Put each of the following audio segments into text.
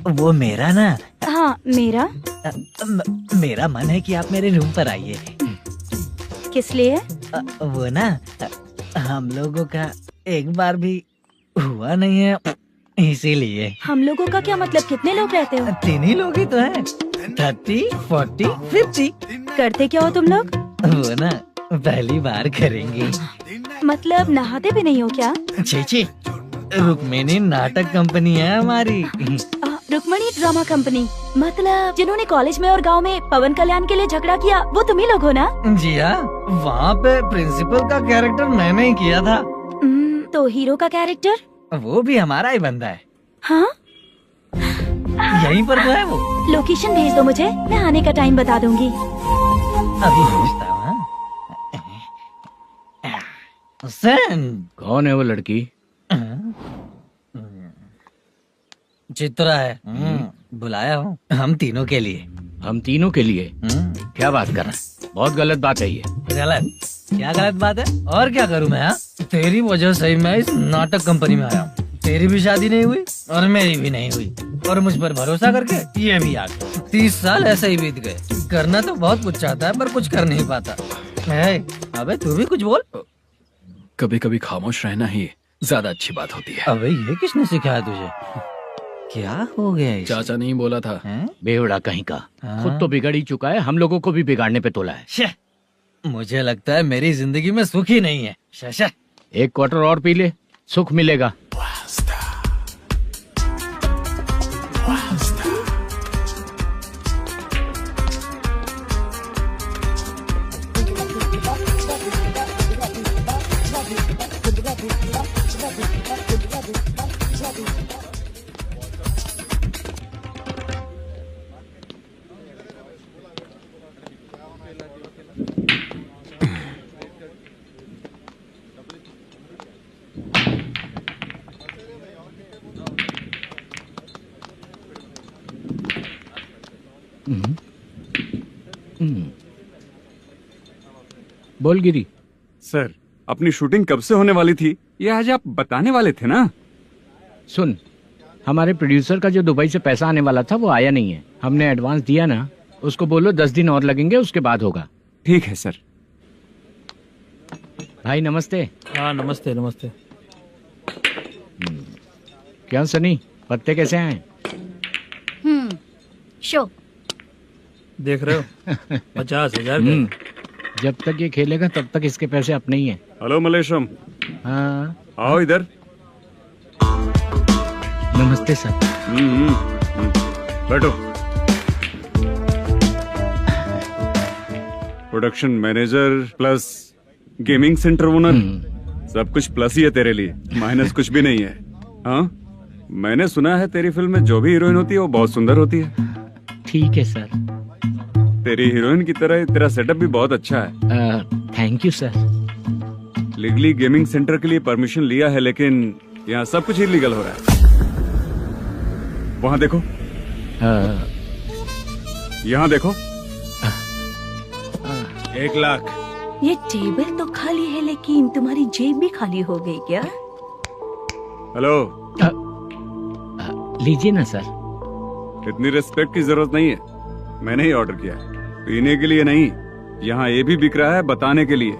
वो मेरा ना। हाँ मेरा। मेरा मन है कि आप मेरे रूम पर आइए। किस लिए? वो ना हम लोगों का एक बार भी हुआ नहीं है, इसीलिए। हम लोगों का क्या मतलब? कितने लोग रहते हो? 3 ही लोग ही तो हैं। 30, 40, 50। करते क्या हो तुम लोग? वो ना पहली बार करेंगे। मतलब नहाते भी नहीं हो क्या? छी, रुक्मिणी नाटक कंपनी है हमारी। Rukmani drama company? मतलब जिन्होंने कॉलेज में और गांव में पवन कल्याण के लिए झगड़ा किया, वो तुम ही लोग हो ना? जी हाँ, वहाँ पे प्रिंसिपल का कैरेक्टर मैंने ही किया था। तो हीरो का कैरेक्टर? वो भी हमारा ही बंदा है। हाँ? यहीं पर तो है वो। लोकेशन भेज दो मुझे, मैं आने का टाइम बता दूंगी। अभी भेजता हूँ। हुसैन। कौन है वो लड़की? चित्रा है। बुलाया हूँ हम तीनों के लिए। हम तीनों के लिए? क्या बात कर रहा है? बहुत गलत बात है ये। गलत? क्या गलत बात है? और क्या करूँ मैं? तेरी वजह से मैं इस नाटक कंपनी में आया हूँ। तेरी भी शादी नहीं हुई और मेरी भी नहीं हुई, और मुझ पर भरोसा करके ये भी आ गया। 30 साल ऐसे ही बीत गए। करना तो बहुत कुछ चाहता है पर कुछ कर नहीं पाता। अबे तू भी कुछ बोल। कभी कभी खामोश रहना ही ज्यादा अच्छी बात होती है। अबे ये किसने सिखाया तुझे? क्या हो गया इसे? चाचा नहीं बोला था। बेवड़ा कहीं का। खुद तो बिगड़ ही चुका है, हम लोगों को भी बिगाड़ने पे तोला है। मुझे लगता है मेरी जिंदगी में सुख ही नहीं है। शशा, 1 क्वार्टर और पी ले, सुख मिलेगा। बोल गिरी। सर, अपनी शूटिंग कब से होने वाली थी ये आज आप बताने वाले थे ना? सुन, हमारे प्रोड्यूसर का जो दुबई से पैसा आने वाला था वो आया नहीं है। हमने एडवांस दिया ना, उसको बोलो 10 दिन और लगेंगे, उसके बाद होगा। ठीक है सर। भाई नमस्ते। हाँ नमस्ते नमस्ते। क्या सनी, पत्ते कैसे आए? शो देख रहे हो 50,000 का। जब तक ये खेलेगा तब तक इसके पैसे अपने ही हैं। हेलो मलेशम। हाँ आओ इधर। नमस्ते सर। बैठो। Production manager plus gaming centre owner, सब कुछ प्लस ही है तेरे लिए, माइनस कुछ भी नहीं है। हाँ, मैंने सुना है तेरी फिल्म में जो भी हीरोइन होती है वो बहुत सुंदर होती है। ठीक है सर। तेरी हीरोइन की तरह तेरा सेटअप भी बहुत अच्छा है। Thank you sir. Legally gaming centre के लिए परमिशन लिया है, लेकिन यहाँ सब कुछ इलीगल हो रहा है। वहाँ देखो, यहाँ देखो। 1 लाख। ये टेबल तो खाली है लेकिन तुम्हारी जेब भी खाली हो गई क्या? हेलो। लीजिए ना सर। इतनी रिस्पेक्ट की जरूरत नहीं है, मैंने ही ऑर्डर किया है। पीने के लिए नहीं, यहाँ ये भी बिक रहा है बताने के लिए।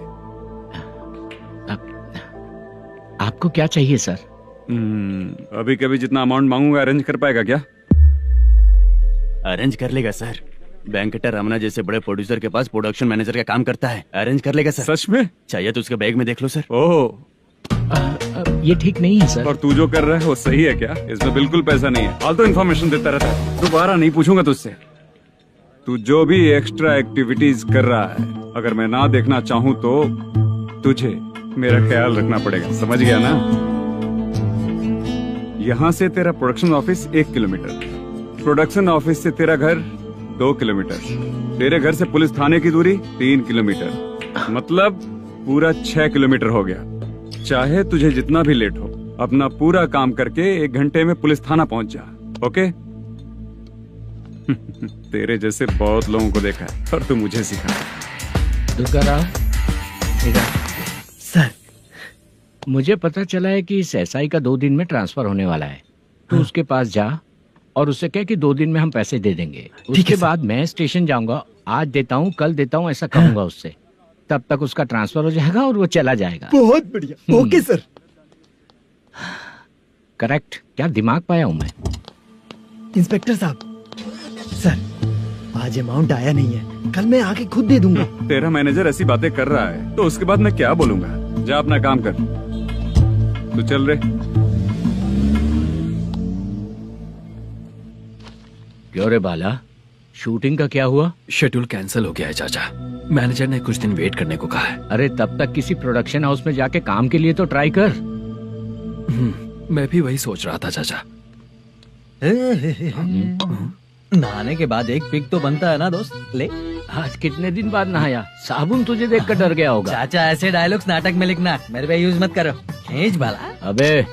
आपको क्या चाहिए सर? अभी कभी जितना अमाउंट मांगूंगा अरेंज कर पाएगा क्या? अरेंज कर लेगा सर। वेंकटा रमना जैसे बड़े प्रोड्यूसर के पास प्रोडक्शन मैनेजर का काम करता है, अरेंज कर लेगा सर। सच में? चाहिए तो उसके बैग में देख लो सर। ओह, ये ठीक नहीं है सर। और तू जो कर रहा है वो सही है क्या? इसमें बिल्कुल पैसा नहीं है, फालतू इन्फॉर्मेशन देता रहता है। दोबारा नहीं पूछूंगा तुझसे। तू जो भी एक्स्ट्रा एक्टिविटीज कर रहा है, अगर मैं ना देखना चाहूँ तो तुझे मेरा ख्याल रखना पड़ेगा, समझ गया ना? यहाँ से तेरा production office 1 kilometre, production office से तेरा घर 2 किलोमीटर, तेरे घर से पुलिस थाने की दूरी 3 किलोमीटर, मतलब पूरा 6 किलोमीटर हो गया। चाहे तुझे जितना भी लेट हो, अपना पूरा काम करके 1 घंटे में पुलिस थाना पहुंच जा। ओके? तेरे जैसे बहुत लोगों को देखा है और तू मुझे सिखा। सर, मुझे पता चला है कि इस एसआई का 2 दिन में ट्रांसफर होने वाला है, तो उसके पास जा और उससे कह कि 2 दिन में हम पैसे दे देंगे। उसके बाद मैं स्टेशन जाऊंगा, आज देता हूँ कल देता हूँ ऐसा कहूंगा उससे। तब तक उसका ट्रांसफर हो जाएगा और वो चला जाएगा। बहुत बढ़िया। Okay sir. करेक्ट। क्या दिमाग पाया हूँ मैं। इंस्पेक्टर साहब, सर आज अमाउंट आया नहीं है, कल मैं आके खुद दे दूंगा। तेरा मैनेजर ऐसी बातें कर रहा है तो उसके बाद मैं क्या बोलूंगा। जा अपना काम कर। तू चल रे। क्यों रे बाला, शूटिंग का क्या हुआ? शेड्यूल कैंसिल हो गया है चाचा। मैनेजर ने कुछ दिन वेट करने को कहा है। अरे तब तक किसी प्रोडक्शन हाउस में जाके काम के लिए तो ट्राई कर। मैं भी वही सोच रहा था चाचा। नहाने के बाद एक पिक तो बनता है ना दोस्त। ले। आज कितने दिन बाद नहाया? साबुन तुझे देखकर डर गया होगा। चाचा ऐसे डायलॉग्स नाटक में लिखना, मेरे पे यूज मत करो। खींच बाला। अबे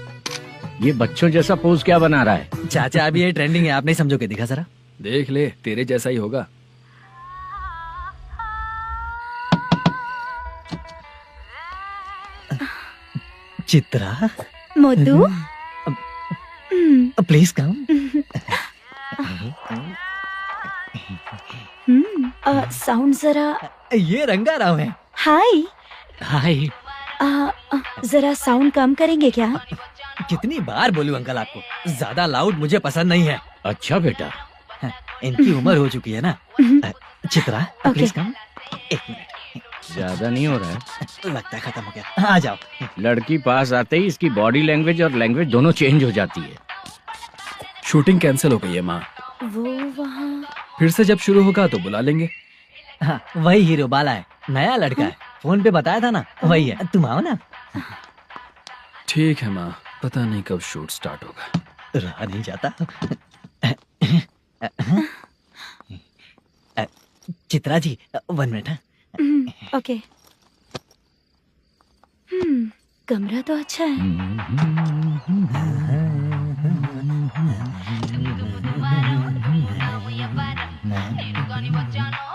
ये बच्चों जैसा पोज क्या बना रहा है? चाचा अभी ये ट्रेंडिंग है, आप नहीं समझोगे। दिखा जरा। देख ले, तेरे जैसा ही होगा। Chitra, Modu, please come. Sound जरा। ये रंगा राव है। हाय। हाय। जरा साउंड कम करेंगे क्या? कितनी बार बोलूं अंकल आपको, ज्यादा लाउड मुझे पसंद नहीं है। अच्छा बेटा। इनकी उम्र हो चुकी है ना। Chitra please come. एक मिनट। ज्यादा नहीं हो रहा है? लगता है खत्म हो गया। आ जाओ। लड़की पास आते ही इसकी बॉडी लैंग्वेज और लैंग्वेज दोनों चेंज हो जाती है। शूटिंग कैंसिल हो गई है माँ। वो वहाँ। फिर से जब शुरू होगा तो बुला लेंगे। हाँ, वही हीरो बाला है, नया लड़का है। फोन पे बताया था ना, वही है। तुम आओ ना। ठीक है माँ, पता नहीं कब शूट स्टार्ट होगा। रहा नहीं जाता। चित्रा जी 1 मिनट। ओके। कमरा तो अच्छा है।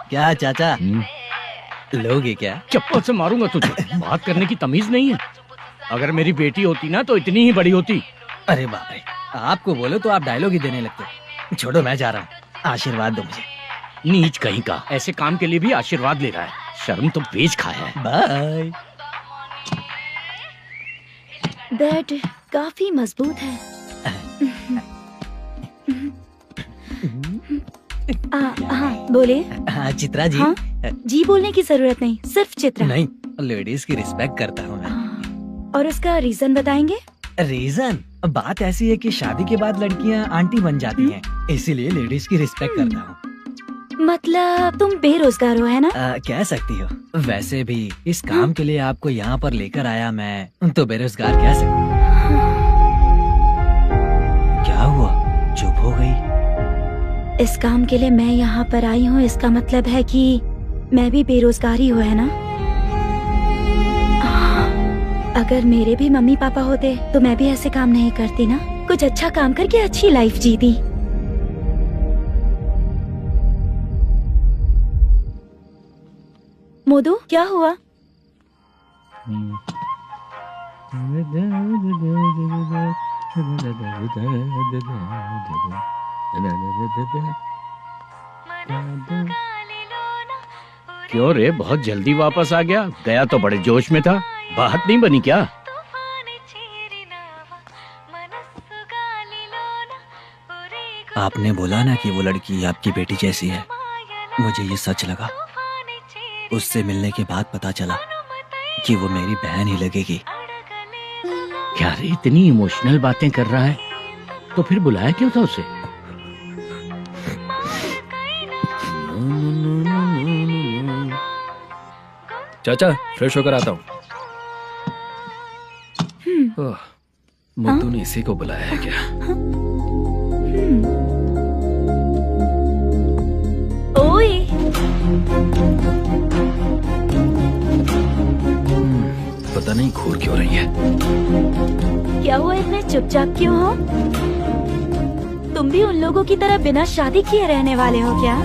क्या चाचा, लोगे क्या? चप्पल से मारूंगा तुझे। बात करने की तमीज नहीं है। अगर मेरी बेटी होती ना तो इतनी ही बड़ी होती। अरे बाप रे, आपको बोलो तो आप डायलॉग ही देने लगते। छोड़ो, मैं जा रहा हूँ। आशीर्वाद दो मुझे। नीच कहीं का, ऐसे काम के लिए भी आशीर्वाद ले रहा है। शर्म तो बेच खाया है। बाय। बेड काफी मजबूत है। हाँ बोले। हाँ चित्रा जी। हाँ? जी बोलने की जरूरत नहीं, सिर्फ चित्रा। नहीं, लेडीज की रिस्पेक्ट करता हूँ मैं। और उसका रीजन बताएंगे? रीजन बात ऐसी है कि शादी के बाद लड़कियाँ आंटी बन जाती हैं, इसीलिए लेडीज की रिस्पेक्ट करता हूँ। मतलब तुम बेरोजगार हो, है ना? कह सकती हो। वैसे भी इस काम के लिए आपको यहाँ पर लेकर आया मैं, तो बेरोजगार कह सकती हूँ। क्या हुआ, चुप हो गई? इस काम के लिए मैं यहाँ पर आई हूँ, इसका मतलब है कि मैं भी बेरोजगार ही हूँ, है ना? अगर मेरे भी मम्मी पापा होते तो मैं भी ऐसे काम नहीं करती ना। कुछ अच्छा काम करके अच्छी लाइफ जीती। मोदू, क्या हुआ? क्यों रे, बहुत जल्दी वापस आ गया? गया तो बड़े जोश में था। बात नहीं बनी क्या? आपने बोला ना कि वो लड़की आपकी बेटी जैसी है, मुझे ये सच लगा। उससे मिलने के बाद पता चला कि वो मेरी बहन ही लगेगी। क्या रे, इतनी इमोशनल बातें कर रहा है? तो फिर बुलाया क्यों था उसे? चाचा फ्रेश होकर आता हूँ। मुद्दू ने इसी को बुलाया है क्या? ओए। पता नहीं घूर क्यों रही है। क्या हुआ, इतने चुपचाप क्यों हो? तुम भी उन लोगों की तरह बिना शादी किए रहने वाले हो क्या?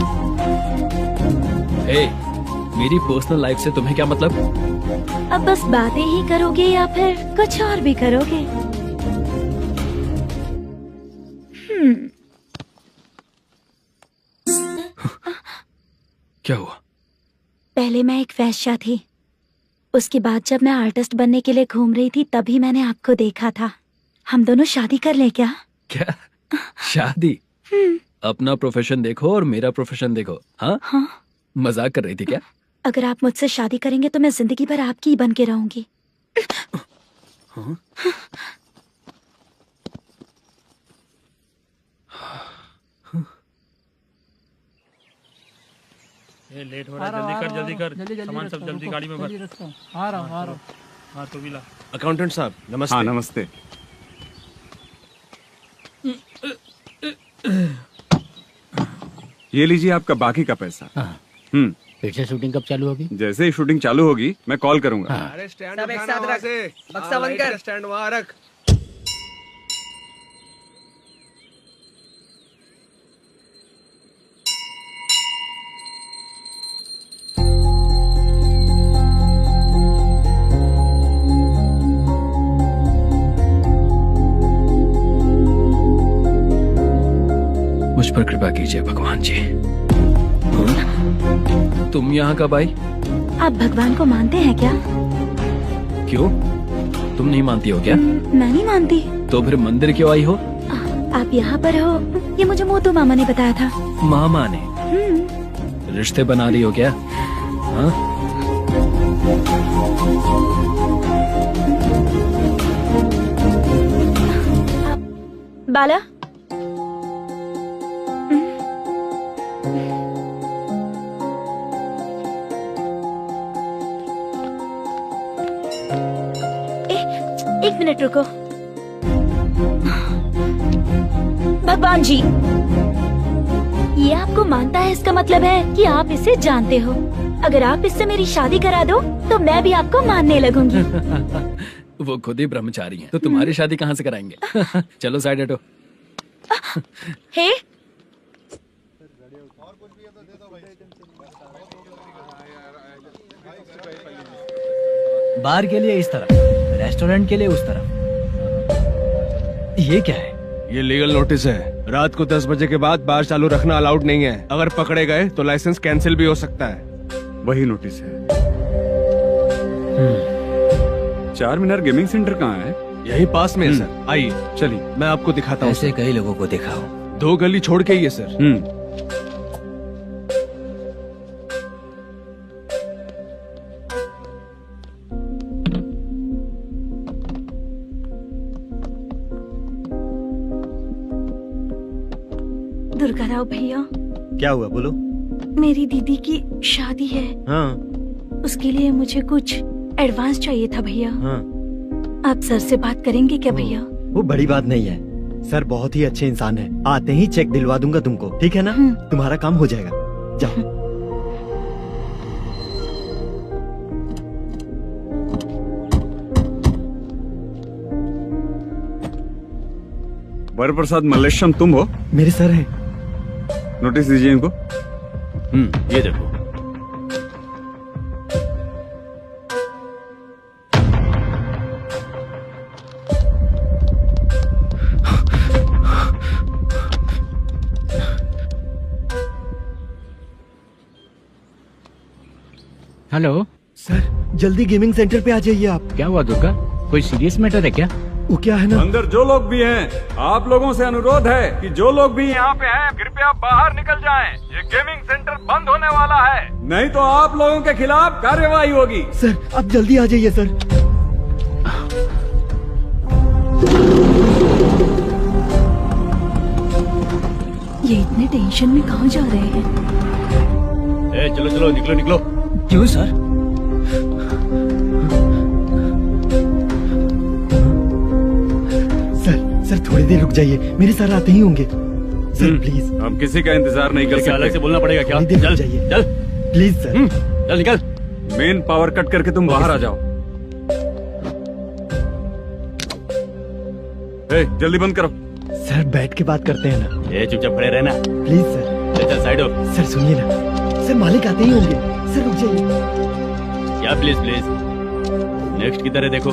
हे, मेरी पर्सनल लाइफ से तुम्हें क्या मतलब? अब बस बातें ही करोगे या फिर कुछ और भी करोगे? क्या हुआ? पहले मैं एक वैश्या थी, उसके बाद जब मैं आर्टिस्ट बनने के लिए घूम रही थी तभी मैंने आपको देखा था। हम दोनों शादी कर लें क्या? क्या शादी? अपना प्रोफेशन देखो और मेरा प्रोफेशन देखो। हाँ हाँ। मजाक कर रही थी क्या? अगर आप मुझसे शादी करेंगे तो मैं जिंदगी भर आपकी ही बन के रहूंगी। हाँ? ये लेट हो रहा है, जल्दी कर सामान सब जल्दी गाड़ी में भर। आ रहा हूँ। हाँ तो भी ला। अकाउंटेंट साहब नमस्ते। हाँ नमस्ते। ये लीजिए आपका बाकी का पैसा। फिर से शूटिंग कब चालू होगी? जैसे ही शूटिंग चालू होगी मैं कॉल करूंगा। अरे स्टैंड सब एक साथ रख, बक्सा बंद कर, स्टैंड वहाँ रख। मुझ पर कृपा कीजिए भगवान जी। तुम यहाँ कब आई? आप भगवान को मानते हैं क्या? क्यों? तुम नहीं मानती हो क्या? मैं नहीं मानती। तो फिर मंदिर क्यों आई हो? आप यहाँ पर हो ये मुझे मोटू मामा ने बताया था। मामा ने? रिश्ते बना रही हो क्या? हाँ? बाला एक मिनट रुको। भगवान जी, ये आपको मानता है इसका मतलब है कि आप इसे जानते हो। अगर आप इससे मेरी शादी करा दो तो मैं भी आपको मानने लगूंगी। वो खुद ही ब्रह्मचारी हैं, तो तुम्हारी शादी कहाँ से कराएंगे? चलो साइड हटो। हे बार के लिए इस तरफ, रेस्टोरेंट के लिए उस तरफ। ये क्या है? ये लीगल नोटिस है। रात को 10 बजे के बाद बार चालू रखना अलाउड नहीं है। अगर पकड़े गए तो लाइसेंस कैंसिल भी हो सकता है। वही नोटिस है। चार मीनार गेमिंग सेंटर कहाँ है? यही पास में है सर। आइए चलिए मैं आपको दिखाता हूँ। ऐसे कई लोगों को दिखाओ। 2 गली छोड़ के ही है सर। दुर्गा राव भैया, क्या हुआ बोलो। मेरी दीदी की शादी है। हाँ उसके लिए मुझे कुछ एडवांस चाहिए था भैया। हाँ। आप सर से बात करेंगे क्या भैया? वो बड़ी बात नहीं है, सर बहुत ही अच्छे इंसान है। आते ही चेक दिलवा दूंगा तुमको, ठीक है ना? तुम्हारा काम हो जाएगा। जाओ। वर प्रसाद मल्लेश्वरम तुम हो? मेरे सर है। नोटिस दीजिए इनको। ये देखो। हेलो सर, जल्दी गेमिंग सेंटर पे आ जाइए आप। क्या हुआ दुर्गा? कोई सीरियस मैटर है क्या? वो क्या है ना, अंदर जो लोग भी हैं, आप लोगों से अनुरोध है कि जो लोग भी यहाँ पे हैं, कृपया बाहर निकल जाएं। ये गेमिंग सेंटर बंद होने वाला है, नहीं तो आप लोगों के खिलाफ कार्यवाही होगी। सर आप जल्दी आ जाइए सर। ये इतने टेंशन में कहाँ जा रहे हैं? चलो चलो निकलो निकलो। क्यों सर? सर थोड़ी देर रुक जाइए, मेरे सर आते ही होंगे। Sir please. हम किसी का इंतजार नहीं कर सकते। अलग से बोलना पड़ेगा क्या? थोड़ी देर रुक चल जाइए चल प्लीज सर। चल निकल। मेन पावर कट करके तुम बाहर आ जाओ। जल्दी बंद करो। सर बैठ के बात करते हैं ना। चुपचाप खड़े रहना। Please sir. चल साइड हो। सर सुनिए ना, सर मालिक आते ही होंगे। सर रुक जाइए। क्या प्लीज प्लीज? नेक्स्ट की तरह देखो।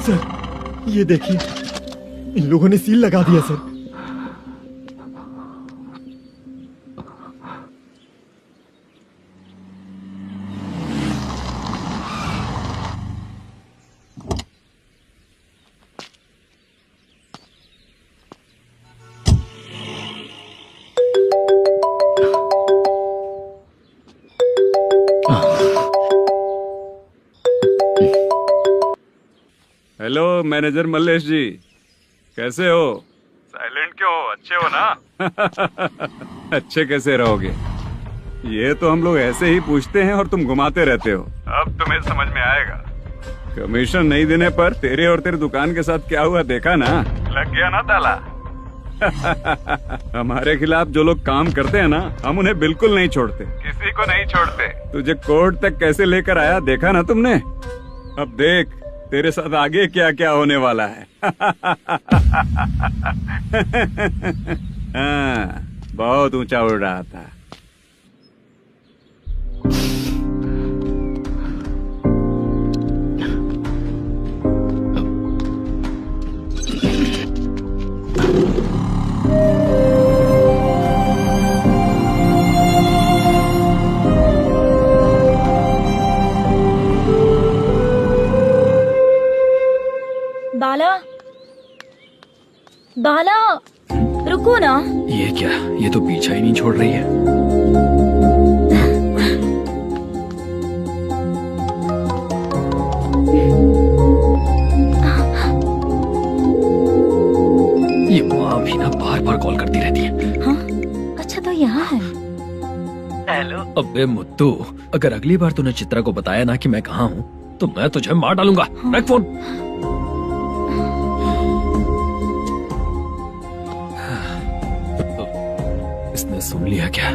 सर ये देखिए, इन लोगों ने सील लगा दिया सर। हेलो मैनेजर मल्लेश जी, कैसे हो? साइलेंट क्यों हो? अच्छे हो ना? अच्छे कैसे रहोगे? ये तो हम लोग ऐसे ही पूछते हैं और तुम घुमाते रहते हो। अब तुम्हें समझ में आएगा। कमीशन नहीं देने पर तेरे और तेरी दुकान के साथ क्या हुआ देखा ना? लग गया ना ताला। हमारे खिलाफ जो लोग काम करते हैं ना, हम उन्हें बिल्कुल नहीं छोड़ते, किसी को नहीं छोड़ते। तुझे कोर्ट तक कैसे लेकर आया देखा ना तुमने? अब देख तेरे साथ आगे क्या क्या होने वाला है। हाँ, बहुत ऊंचा उड़ रहा था। बाला, बाला, रुको ना। ये क्या? ये तो पीछा ही नहीं छोड़ रही है। ये माँ भी ना बार बार कॉल करती रहती है। हाँ? अच्छा तो यहाँ है। हेलो। अबे मुत्तू, अगर अगली बार तूने चित्रा को बताया ना कि मैं कहाँ हूँ तो मैं तुझे मार डालूंगा। रख फोन। इसने सुन लिया क्या?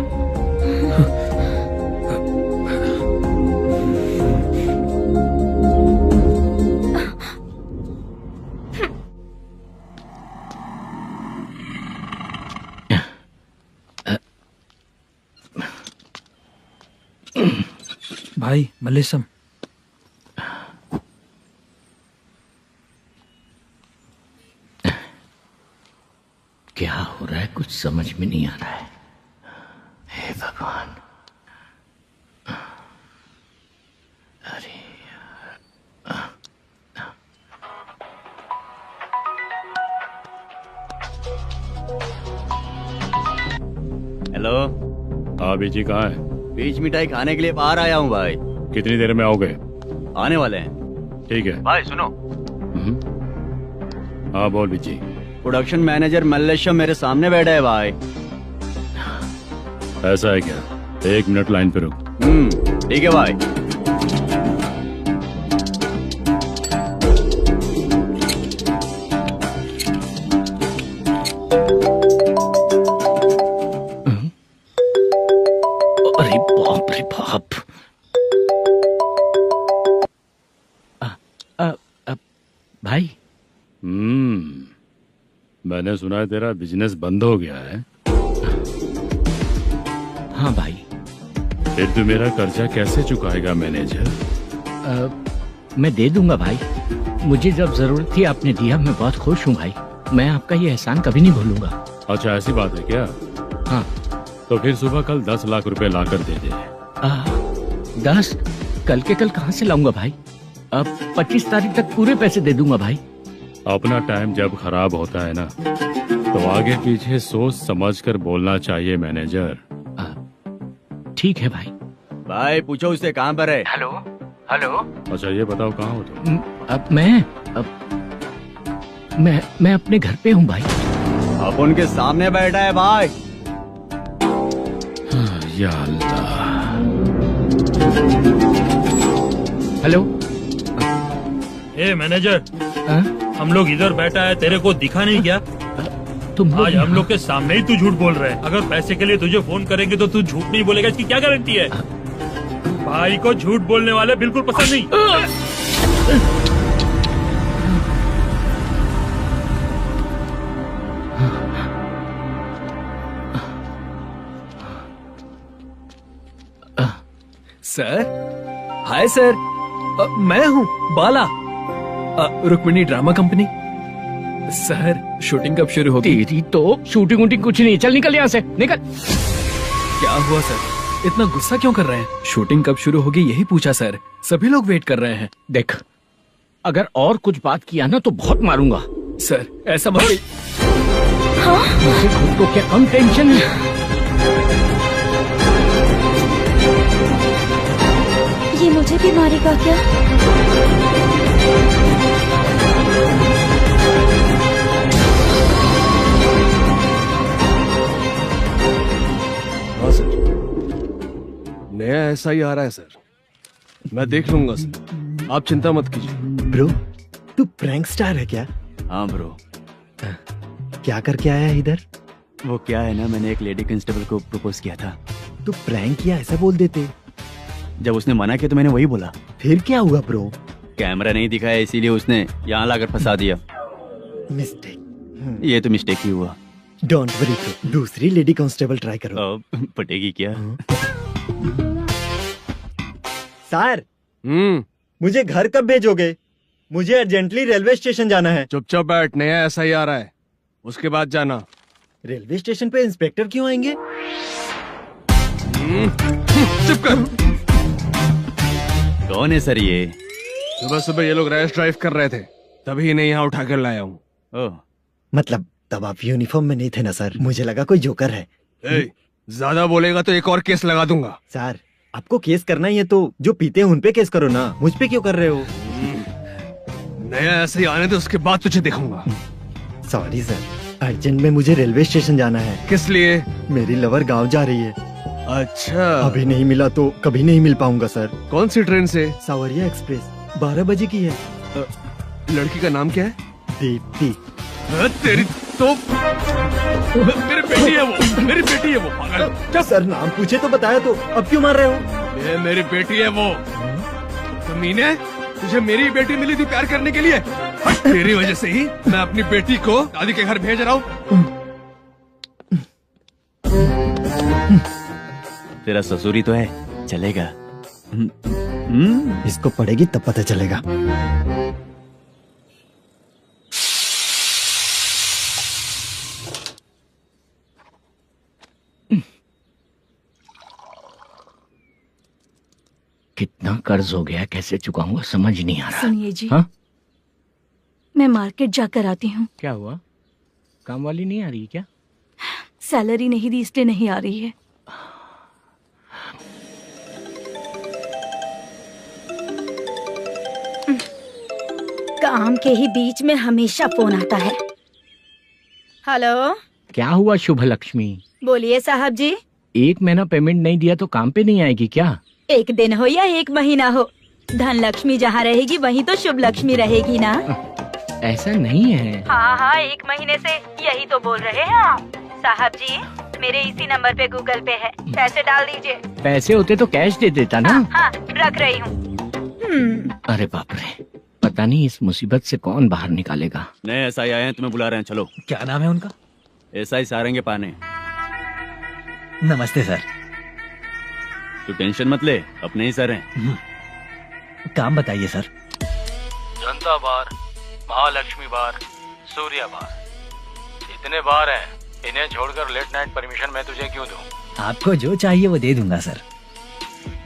भाई मल्लेशम, क्या हो रहा है? कुछ समझ में नहीं आ रहा है। हे भगवान। अरे हेलो। हाँ बीजी कहाँ है? बीच मिठाई खाने के लिए बाहर आया हूँ भाई। कितनी देर में आओगे? आने वाले हैं। ठीक है भाई सुनो। हाँ बोल बीजी। प्रोडक्शन मैनेजर मल्लेशम मेरे सामने बैठा है भाई। ऐसा है क्या? 1 मिनट लाइन पे रुक। ठीक है भाई। अरे बाप रे बाप। भाई। मैंने सुना है तेरा बिजनेस बंद हो गया है। हाँ भाई। फिर तू मेरा कर्जा कैसे चुकाएगा मैनेजर? मैं दे दूंगा भाई। मुझे जब जरूरत थी आपने दिया। मैं बहुत खुश हूँ भाई। मैं आपका ये एहसान कभी नहीं भूलूंगा। अच्छा ऐसी बात है क्या? हाँ। तो फिर सुबह कल 10 लाख रुपए ला कर दे दे। 10? कल के कल कहाँ से लाऊंगा भाई? अब 25 तारीख तक पूरे पैसे दे दूंगा भाई। अपना टाइम जब खराब होता है ना तो आगे पीछे सोच समझ कर बोलना चाहिए मैनेजर। ठीक है भाई। भाई पूछो उससे कहाँ पर है। Hello hello. अच्छा ये बताओ कहाँ हो तुम? अब मैं अपने घर पे हूँ भाई। अब उनके सामने बैठा है भाई। या अल्लाह। हेलो। ए मैनेजर, हम लोग इधर बैठा है, तेरे को दिखा नहीं क्या? तुम आज हम लोग के सामने ही तू झूठ बोल रहा है। अगर पैसे के लिए तुझे फोन करेंगे तो तू झूठ नहीं बोलेगा, इसकी क्या गारंटी है? भाई को झूठ बोलने वाले बिल्कुल पसंद नहीं। Sir, hi sir. मैं हूँ Bala, Rukmini drama company. Sir shooting कब शुरू होगी? तेरी तो शूटिंग वूटिंग कुछ नहीं, चल निकल यहाँ से, निकल। क्या हुआ सर, इतना गुस्सा क्यों कर रहे हैं? शूटिंग कब शुरू होगी यही पूछा सर, सभी लोग वेट कर रहे हैं। देख, अगर और कुछ बात किया ना तो बहुत मारूंगा। सर ऐसा मत मुझे खुद को क्या कम टेंशन है? ये मुझे भी मारेगा क्या? हाँ सर, नया ऐसा ही आ रहा है सर, मैं देख लूंगा सर, आप चिंता मत कीजिए। ब्रो, तू प्रैंक स्टार है क्या? हाँ ब्रो। क्या करके आया है इधर? वो क्या है ना, मैंने एक लेडी कांस्टेबल को प्रपोज किया था। तू प्रैंक किया ऐसा बोल देते। जब उसने मना किया तो मैंने वही बोला। फिर क्या हुआ ब्रो? कैमरा नहीं दिखाया इसीलिए उसने यहाँ लाकर फंसा दिया। मिस्टेक। ये तो मिस्टेक ही हुआ। डोंट वरी ब्रो, दूसरी लेडी कांस्टेबल ट्राई करो। पटेगी क्या? सर, मुझे घर कब भेजोगे? मुझे अर्जेंटली रेलवे स्टेशन जाना है। चुपचाप बैठ, नया ऐसा ही आ रहा है, उसके बाद जाना। रेलवे स्टेशन पे इंस्पेक्टर क्यों आएंगे? चुप कर। कौन है सर ये? सुबह सुबह ये लोग रैश ड्राइव कर रहे थे, तभी इन्हें यहाँ उठा कर लाया हूँ। मतलब तब आप यूनिफॉर्म में नहीं थे ना सर, मुझे लगा कोई जोकर है। ज्यादा बोलेगा तो एक और केस लगा दूंगा। सर, आपको केस करना ही है तो जो पीते हैं उन पे केस करो ना, मुझ पे क्यों कर रहे हो? नया ऐसे ही आने दो, उसके बाद तुझे देखूंगा। सॉरी सर, अर्जेंट में मुझे रेलवे स्टेशन जाना है। किस लिए? मेरी लवर गांव जा रही है। अच्छा, अभी नहीं मिला तो कभी नहीं मिल पाऊंगा सर। कौन सी ट्रेन से? सावरिया एक्सप्रेस, 12 बजे की है। लड़की का नाम क्या है? दीप्ति। तेरी तो मेरी बेटी है वो, मेरी बेटी है वो। पागल। सर नाम पूछे तो बताया, तो अब क्यों मार रहे हो? ये मेरी बेटी है वो। कमीने, तुझे मेरी बेटी मिली थी प्यार करने के लिए, तेरी वजह से ही मैं अपनी बेटी को दादी के घर भेज रहा हूँ। तेरा ससुरी तो है, चलेगा। इसको पढ़ेगी तब पता चलेगा। कितना कर्ज हो गया, कैसे चुकाऊंगा समझ नहीं आ रहा। सुनिए जी, हाँ? मैं मार्केट जाकर आती हूँ। क्या हुआ, काम वाली नहीं आ रही क्या? सैलरी नहीं दी इसलिए नहीं आ रही है। काम के ही बीच में हमेशा फोन आता है। हेलो, क्या हुआ शुभ लक्ष्मी? बोलिए साहब जी। 1 महीना पेमेंट नहीं दिया तो काम पे नहीं आएगी क्या? 1 दिन हो या 1 महीना हो, धन लक्ष्मी जहाँ रहेगी वहीं तो शुभ लक्ष्मी रहेगी ना। ऐसा नहीं है। हाँ हाँ, 1 महीने से यही तो बोल रहे हैं आप। साहब जी, मेरे इसी नंबर पे गूगल पे है, पैसे डाल दीजिए। पैसे होते तो कैश दे देता ना। हाँ, रख रही हूँ। अरे बाप रे, पता नहीं इस मुसीबत से कौन बाहर निकालेगा। नए एसआई आए हैं, तुम्हें बुला रहे हैं, चलो। क्या नाम है उनका? एसआई सारंगे पाने। नमस्ते सर। तू टेंशन मत ले, अपने ही सर हैं। काम बताइए सर। जनता बार, महालक्ष्मी बार, सूर्या बार, इतने बार हैं, इन्हें छोड़कर लेट नाइट परमिशन मैं तुझे क्यों दूं? आपको जो चाहिए वो दे दूंगा सर।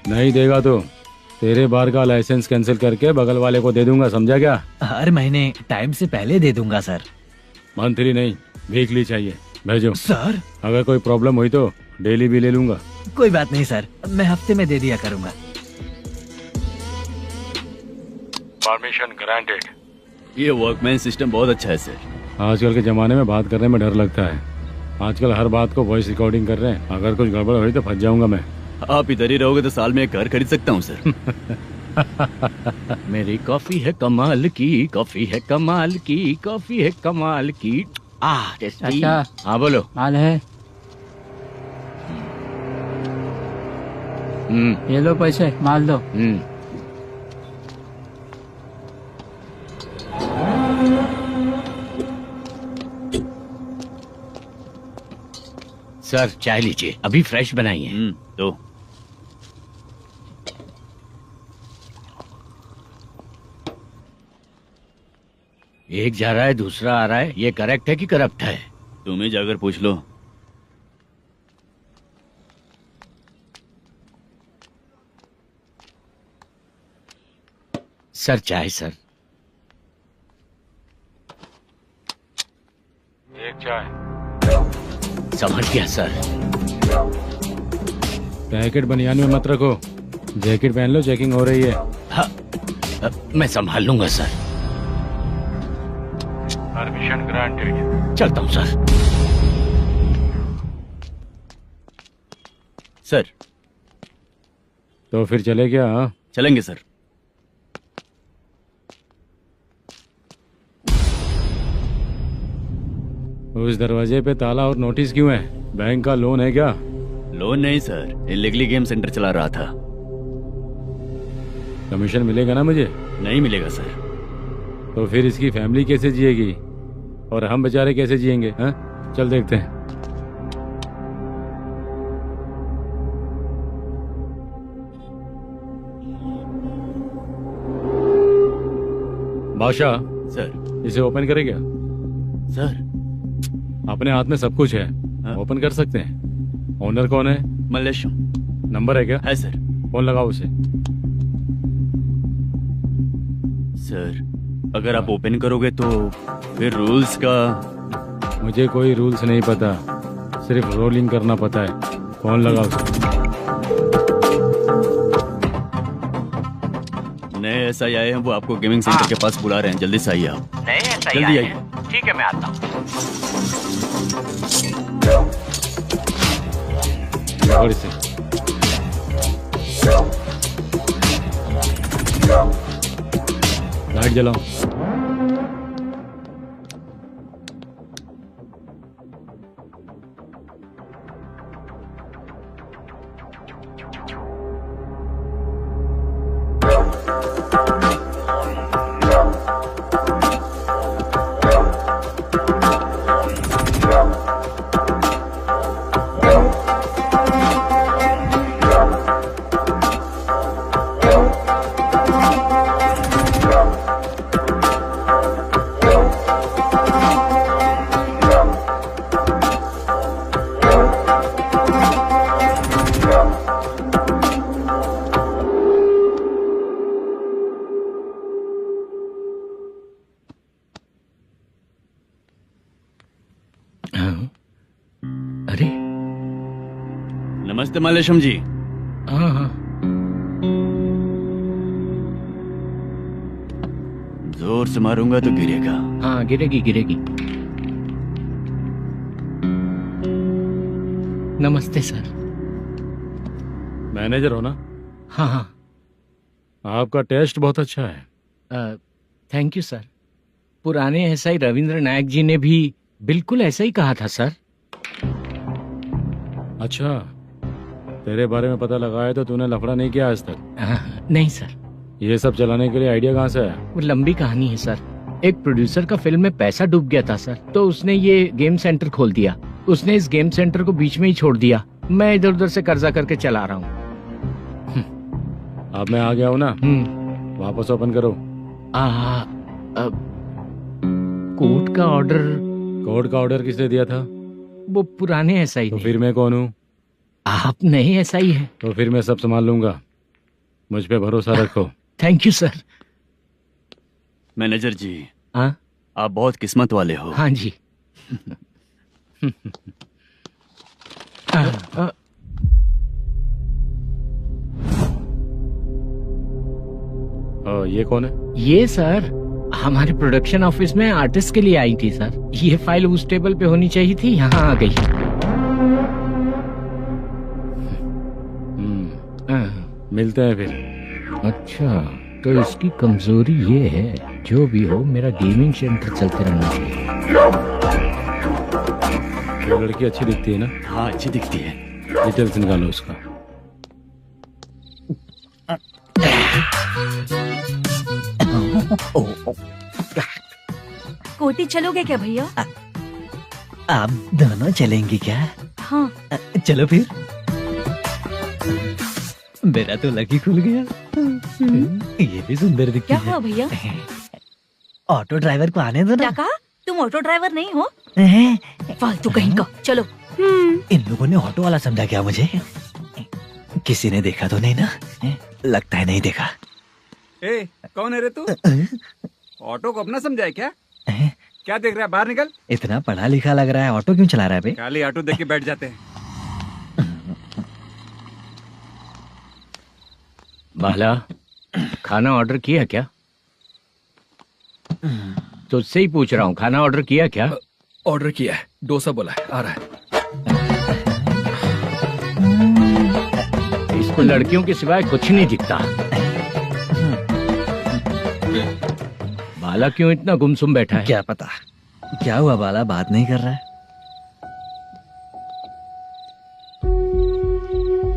नहीं देगा तो तेरे बार का लाइसेंस कैंसिल करके बगल वाले को दे दूंगा, समझा क्या? हर महीने टाइम से पहले दे दूंगा सर। मंथली नहीं, वीकली चाहिए, भेजो। सर, अगर कोई प्रॉब्लम हुई तो डेली भी ले लूंगा। कोई बात नहीं सर, मैं हफ्ते में दे दिया करूंगा। Permission granted. ये वर्कमैन सिस्टम बहुत अच्छा है सर। आजकल के जमाने में बात करने में डर लगता है। आजकल हर बात को वॉइस रिकॉर्डिंग कर रहे हैं, अगर कुछ गड़बड़ हुई तो फंस जाऊंगा मैं। आप इधर ही रहोगे तो साल में एक घर खरीद सकता हूँ सर। मेरी कॉफी है कमाल की, कॉफी है कमाल की, कॉफी है कमाल की। अच्छा, हाँ बोलो। माल है, ये लो पैसे, माल दो। सर चाय लीजिए, अभी फ्रेश बनाई है। तो एक जा रहा है दूसरा आ रहा है, ये करेक्ट है कि करप्ट है? तुम ही जाकर पूछ लो। सर चाय सर। एक चाय। समझ गया सर। पैकेट बनियान में मत रखो, जैकेट पहन लो, चेकिंग हो रही है। हाँ, मैं संभाल लूंगा सर। Permission granted. चलता हूँ सर। सर। तो फिर चले क्या? हाँ? चलेंगे सर। उस दरवाजे पे ताला और नोटिस क्यों है? बैंक का लोन है क्या? लोन नहीं सर, इलीगली गेम सेंटर चला रहा था। कमीशन मिलेगा ना मुझे? नहीं मिलेगा सर। तो फिर इसकी फैमिली कैसे जिएगी और हम बेचारे कैसे जिएंगे? हाँ? चल देखते हैं। बादशाह सर। इसे ओपन करे क्या? सर अपने हाथ में सब कुछ है, ओपन कर सकते हैं। ओनर कौन है? मल्लेशम। नंबर है क्या? है सर। फोन लगाओ उसे। सर अगर आप ओपन करोगे तो फिर रूल्स का। मुझे कोई रूल्स नहीं पता, सिर्फ रोलिंग करना पता है। फोन लगाओ उसे। नए एसआई आए हैं, वो आपको गेमिंग सेंटर के पास बुला रहे हैं। जल्दी से आइए आप। नए एसआई जल्दी आए आइए। हैं। ठीक है मैं आता हूँ। और इसे लाइट जलाओ। नमस्ते मल्लेशम जी। हाँ हाँ। जोर से मारूंगा तो गिरेगा। हाँ गिरेगी गिरेगी। नमस्ते सर। मैनेजर हो ना? हाँ हाँ। आपका टेस्ट बहुत अच्छा है। Thank you sir. पुराने एसआई रविंद्र नायक जी ने भी बिल्कुल ऐसा ही कहा था सर। अच्छा, तेरे बारे में पता लगा है तो तूने लफड़ा नहीं किया आज तक? नहीं सर। ये सब चलाने के लिए आइडिया कहाँ से आया? वो लंबी कहानी है सर। एक प्रोड्यूसर का फिल्म में पैसा डूब गया था सर, तो उसने ये गेम सेंटर खोल दिया। उसने इस गेम सेंटर को बीच में ही छोड़ दिया। मैं इधर उधर से कर्जा करके चला रहा हूँ। अब मैं आ गया हूँ ना, वापस ओपन करो। कोर्ट का ऑर्डर। कोर्ट का ऑर्डर किसने दिया था? वो पुराने एसआई। तो फिर मैं कौन हूँ? आप नए एसआई हैं। तो फिर मैं सब संभाल लूंगा, मुझ पे भरोसा रखो। Thank you sir. मैनेजर जी। हाँ? आप बहुत किस्मत वाले हो। हाँ जी। ये कौन है? ये सर हमारे प्रोडक्शन ऑफिस में आर्टिस्ट के लिए आई थी सर। ये फाइल उस टेबल पे होनी चाहिए थी, यहाँ आ गई। मिलते हैं फिर। अच्छा, तो इसकी कमजोरी ये है, जो भी हो मेरा गेमिंग सेंटर चलते रहना चाहिए। वो लड़की अच्छी दिखती है ना? हाँ अच्छी दिखती है। डिटेल्स निकालो उसका। कोटी चलोगे क्या भैया? आप दोनों चलेंगे क्या? हाँ। चलो फिर। मेरा तो लकी खुल गया। ये भी सुंदर दिखती क्या है। हुआ भैया? ऑटो ड्राइवर को आने दो ना। टका, तुम ऑटो ड्राइवर नहीं हो? हैं? फालतू कहीं का। चलो। इन लोगों ने ऑटो वाला समझा क्या मुझे? किसी ने देखा तो नहीं ना? लगता है नहीं देखा। ए, कौन है रे तू? ऑटो को अपना समझा है क्या? क्या देख रहा है? बाहर निकल। इतना पढ़ा लिखा लग रहा है, ऑटो क्यों चला रहा है बे? खाली ऑटो देख के बैठ जाते हैं। बाला, खाना ऑर्डर किया क्या? तुझसे ही पूछ रहा हूँ, खाना ऑर्डर किया क्या? ऑर्डर किया है, डोसा बोला है, आ रहा है। इसको लड़कियों के सिवाय कुछ नहीं दिखता। बाला क्यों इतना गुमसुम बैठा है? क्या पता क्या हुआ, बाला बात नहीं कर रहा है।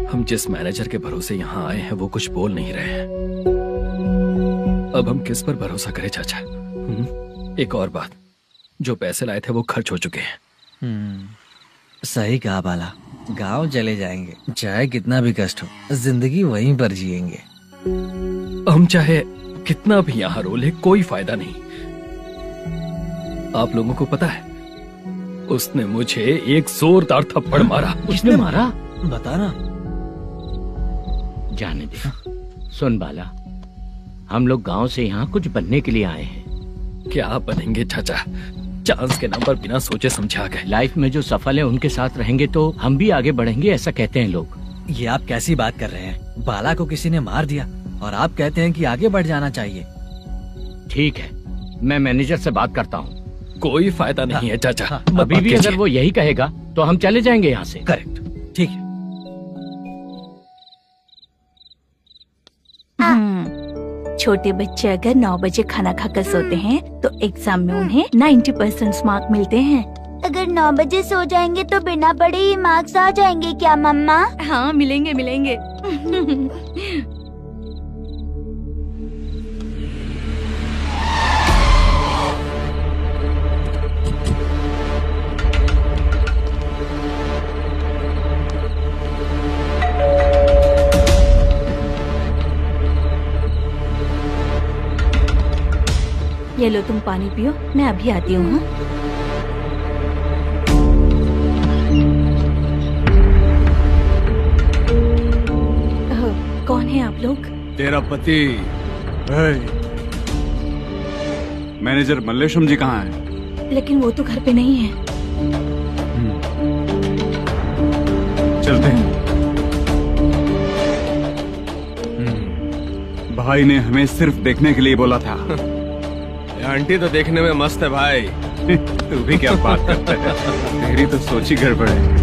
हम जिस मैनेजर के भरोसे यहाँ आए हैं वो कुछ बोल नहीं रहे हैं। अब हम किस पर भरोसा करें चाचा? एक और बात, जो पैसे लाए थे वो खर्च हो चुके हैं। सही कहा बाला, गांव चले जाएंगे, चाहे कितना भी कष्ट हो, जिंदगी वहीं पर जिएंगे। हम चाहे कितना भी यहाँ रो ले, कोई फायदा नहीं। आप लोगों को पता है, उसने मुझे एक जोरदार थप्पड़ मारा। किसने मारा? बता ना। जाने दे। सुन बाला, हम लोग गांव से यहाँ कुछ बनने के लिए आए हैं। क्या बनेंगे चाचा? चांस के नाम पर बिना सोचे समझे आ गए। लाइफ में जो सफल है उनके साथ रहेंगे तो हम भी आगे बढ़ेंगे, ऐसा कहते हैं लोग। ये आप कैसी बात कर रहे हैं? बाला को किसी ने मार दिया और आप कहते हैं कि आगे बढ़ जाना चाहिए। ठीक है, मैं मैनेजर से बात करता हूँ। कोई फायदा नहीं है चाचा। अभी भी अगर वो यही कहेगा तो हम चले जाएंगे यहाँ से। करेक्ट, ठीक है। छोटे बच्चे अगर 9 बजे खाना खाकर सोते हैं तो एग्जाम में उन्हें 90% मार्क मिलते हैं। अगर 9 बजे सो जाएंगे तो बिना पढ़े ही मार्क्स आ जाएंगे क्या मम्मा? हाँ, मिलेंगे मिलेंगे। ये लो, तुम पानी पियो, मैं अभी आती हूँ। कौन है आप लोग? तेरा पति। मैनेजर मल्लेशम जी कहाँ हैं? लेकिन वो तो घर पे नहीं है। चलते हैं। भाई ने हमें सिर्फ देखने के लिए बोला था। आंटी तो देखने में मस्त है भाई। तू भी क्या बात करता है? तेरी तो सोच ही गड़बड़ है।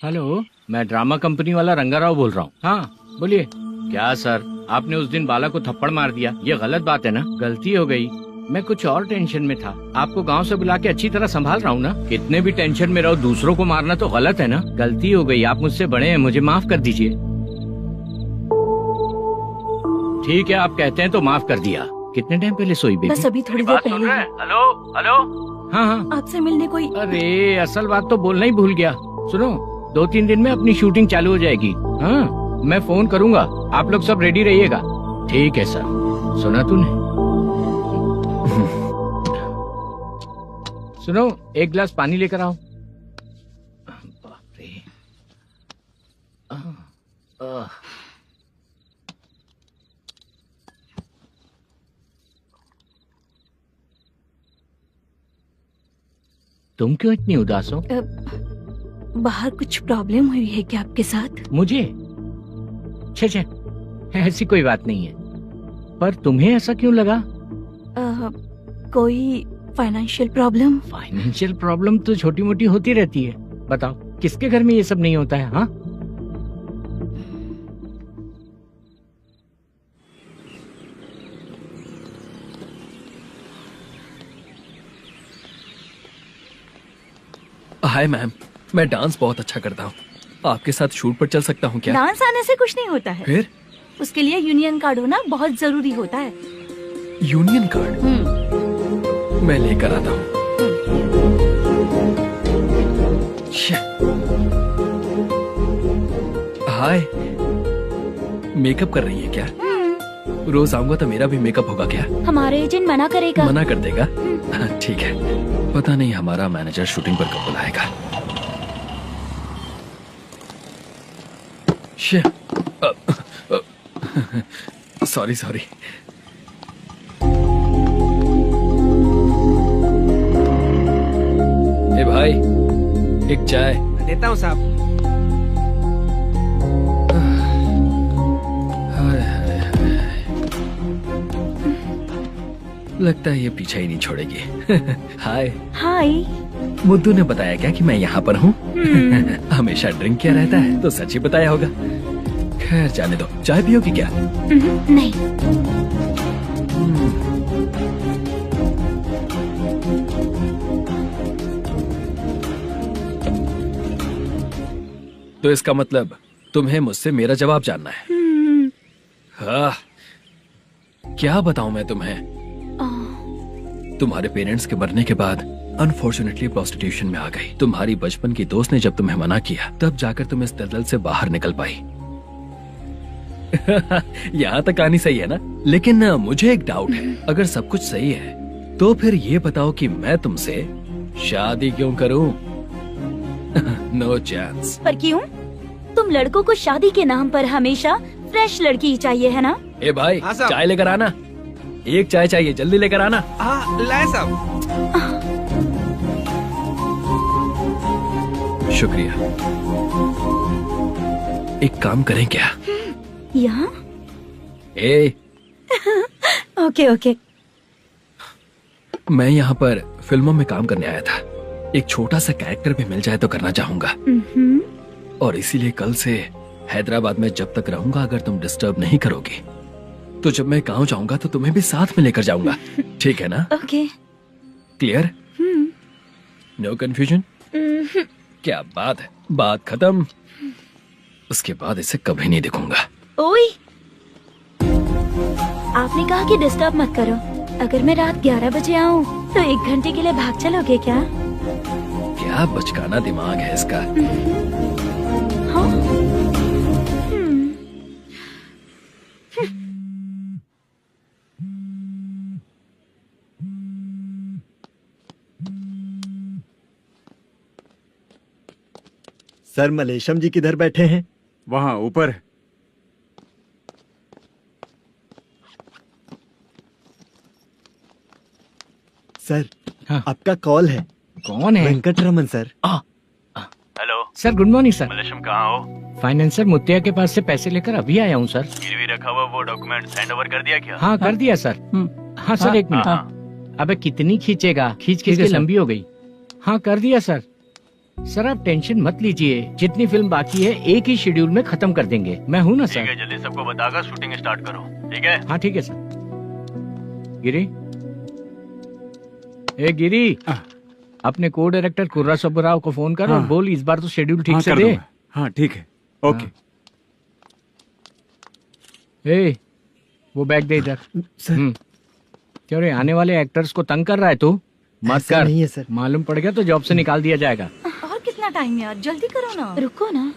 हेलो, मैं ड्रामा कंपनी वाला रंगाराव बोल रहा हूँ। हाँ बोलिए। क्या सर, आपने उस दिन बाला को थप्पड़ मार दिया, ये गलत बात है ना? गलती हो गई, मैं कुछ और टेंशन में था। आपको गांव से बुला के अच्छी तरह संभाल रहा हूँ ना। कितने भी टेंशन में रहो, दूसरों को मारना तो गलत है ना। गलती हो गई, आप मुझसे बड़े हैं, मुझे माफ कर दीजिए। ठीक है, आप कहते हैं तो माफ कर दिया। कितने टाइम पहले सोई बेबी? बस अभी थोड़ी देर पहले। Hello hello. हाँ हाँ, आपसे मिलने कोई। अरे असल बात तो बोलना ही भूल गया। सुनो, 2-3 दिन में अपनी शूटिंग चालू हो जाएगी। हाँ, मैं फोन करूंगा, आप लोग सब रेडी रहिएगा। ठीक है सर। सुना तूने? सुनो, एक गिलास पानी लेकर आओ। बाप रे। तुम क्यों इतनी उदास हो? बाहर कुछ प्रॉब्लम हुई है क्या आपके साथ? मुझे? छे, ऐसी कोई बात नहीं है। पर तुम्हें ऐसा क्यों लगा? कोई फाइनेंशियल प्रॉब्लम? फाइनेंशियल प्रॉब्लम तो छोटी मोटी होती रहती है। बताओ, किसके घर में ये सब नहीं होता है? हाँ, हाय मैम, मैं डांस बहुत अच्छा करता हूँ। आपके साथ शूट पर चल सकता हूँ क्या? डांस आने से कुछ नहीं होता है। फिर उसके लिए यूनियन कार्ड होना बहुत जरूरी होता है। यूनियन कार्ड मैं लेकर आता हूँ। हाय, मेकअप कर रही है क्या? रोज आऊंगा तो मेरा भी मेकअप होगा क्या? हमारे एजेंट मना करेगा। मना कर देगा? ठीक है, पता नहीं हमारा मैनेजर शूटिंग पर कब बुलाएगा। Sorry sorry. ए भाई, एक चाय देता हूँ साहब। लगता है ये पीछा ही नहीं छोड़ेगी। हाय। हाय। मुद्दू ने बताया क्या कि मैं यहाँ पर हूँ? हमेशा ड्रिंक किया रहता है तो सच ही बताया होगा। खैर जाने दो, चाय पियोगी क्या? नहीं। तो इसका मतलब तुम्हें मुझसे मेरा जवाब जानना है? हाँ, क्या बताऊं मैं तुम्हें? तुम्हारे पेरेंट्स के मरने के बाद अनफॉर्चुनेटली प्रोस्टिट्यूशन में आ गई। तुम्हारी बचपन की दोस्त ने जब तुम्हें मना किया तब जाकर तुम इस दलदल से बाहर निकल पाई। यहाँ तक कहानी सही है ना? लेकिन मुझे एक डाउट है, अगर सब कुछ सही है तो फिर ये बताओ कि मैं तुमसे शादी क्यों करूं? No chance. पर क्यों? तुम लड़कों को शादी के नाम पर हमेशा फ्रेश लड़की ही चाहिए है ना? ए भाई, चाय लेकर आना। एक चाय चाहिए, जल्दी लेकर आना। हाँ लाए साहब। शुक्रिया। एक काम करें क्या? यहाँ? ए ओके ओके। मैं यहाँ पर फिल्मों में काम करने आया था। एक छोटा सा कैरेक्टर भी मिल जाए तो करना चाहूंगा। और इसीलिए कल से हैदराबाद में जब तक रहूंगा, अगर तुम डिस्टर्ब नहीं करोगी तो जब मैं गाँव जाऊंगा तो तुम्हें भी साथ में लेकर जाऊंगा। ठीक है ना? ओके। क्लियर? No confusion? क्या बात है, बात खत्म। उसके बाद इसे कभी नहीं दिखूंगा। ओए, आपने कहा कि डिस्टर्ब मत करो। अगर मैं रात 11 बजे आऊँ तो 1 घंटे के लिए भाग चलोगे क्या? क्या बचकाना दिमाग है इसका। हाँ? सर, मलेशम जी किधर बैठे हैं? वहाँ ऊपर। सर, आपका कॉल है। कौन है? Venkataraman sir. Hello sir, good morning sir. Malesham कहाँ हो? फाइनेंसर मुत्तिया के पास से पैसे लेकर अभी आया हूँ सर। गिरवी रखा हुआ वो डॉक्यूमेंट हैंड ओवर कर दिया क्या? हाँ कर दिया सर। हाँ सर, एक मिनट। अबे कितनी खींचेगा, खींच खींच के लंबी हो गई। हाँ कर दिया सर। सर आप टेंशन मत लीजिए, जितनी फिल्म बाकी है एक ही शेड्यूल में खत्म कर देंगे। मैं हूँ ना सर। ठीक है, जल्दी सबको बताकर शूटिंग स्टार्ट करो। ठीक है? हाँ ठीक है सर। गिरी, ए गिरी, अपने को डायरेक्टर कुर्रा सुब्बराव को फोन कर और बोल इस बार तो शेड्यूल ठीक से दे। हाँ ठीक है, ओके। ए, वो बैग दे इधर। क्यों रे, आने वाले एक्टर्स को तंग कर रहा है तू? मत कर। नहीं है सर। मालूम पड़ गया तो जॉब से निकाल दिया जाएगा। और कितना टाइम यार, जल्दी करो ना। रुको ना।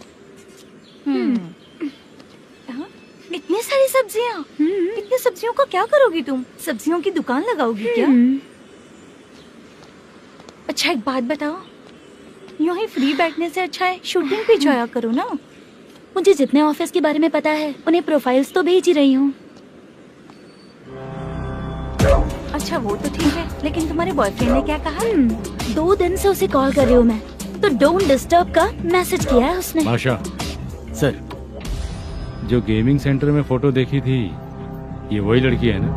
इतनी सारी सब्जियाँ, इतनी सब्जियों को क्या करोगी तुम? सब्जियों की दुकान लगाओगी क्या? अच्छा एक बात बताओ, यूं ही फ्री बैठने से अच्छा है शूटिंग भी जाया करो ना। मुझे जितने ऑफिस के बारे में पता है उन्हें प्रोफाइल्स तो भेज ही रही हूँ। अच्छा वो तो ठीक है, लेकिन तुम्हारे बॉयफ्रेंड ने क्या कहा? 2 दिन से उसे कॉल कर रही हूँ मैं, तो डोंट डिस्टर्ब का मैसेज किया है उसने। माशा सर, जो गेमिंग सेंटर में फोटो देखी थी ये वही लड़की है ना?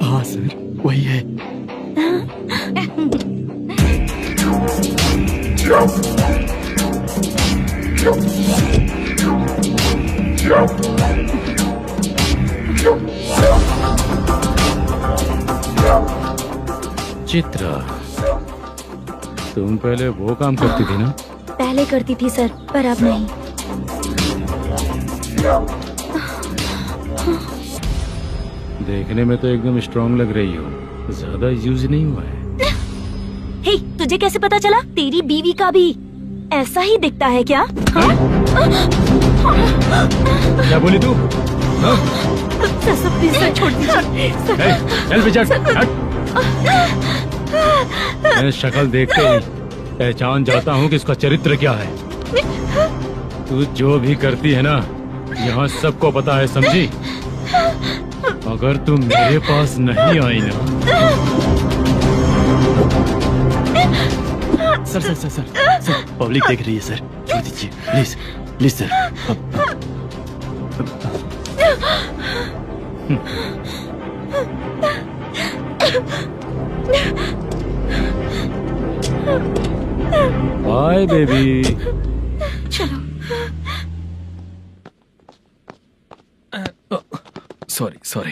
हाँ सर, वही है। चित्रा, तुम पहले वो काम करती थी ना? पहले करती थी सर, पर अब नहीं। देखने में तो एकदम स्ट्रांग लग रही हो, ज्यादा यूज नहीं हुआ है। हे, तुझे कैसे पता चला? तेरी बीवी का भी ऐसा ही दिखता है क्या? क्या बोली तू? छोड़ दीजिए। चल बिचट, हट। मैं शक्ल देखते ही पहचान जाता हूँ कि इसका चरित्र क्या है। तू जो भी करती है ना, यहाँ सबको पता है, समझी? अगर तू मेरे पास नहीं आई ना। Sir sir sir sir sir, public देख रही है सर, छोड़ दीजिए please please sir. Bye baby. चलो। Sorry sorry.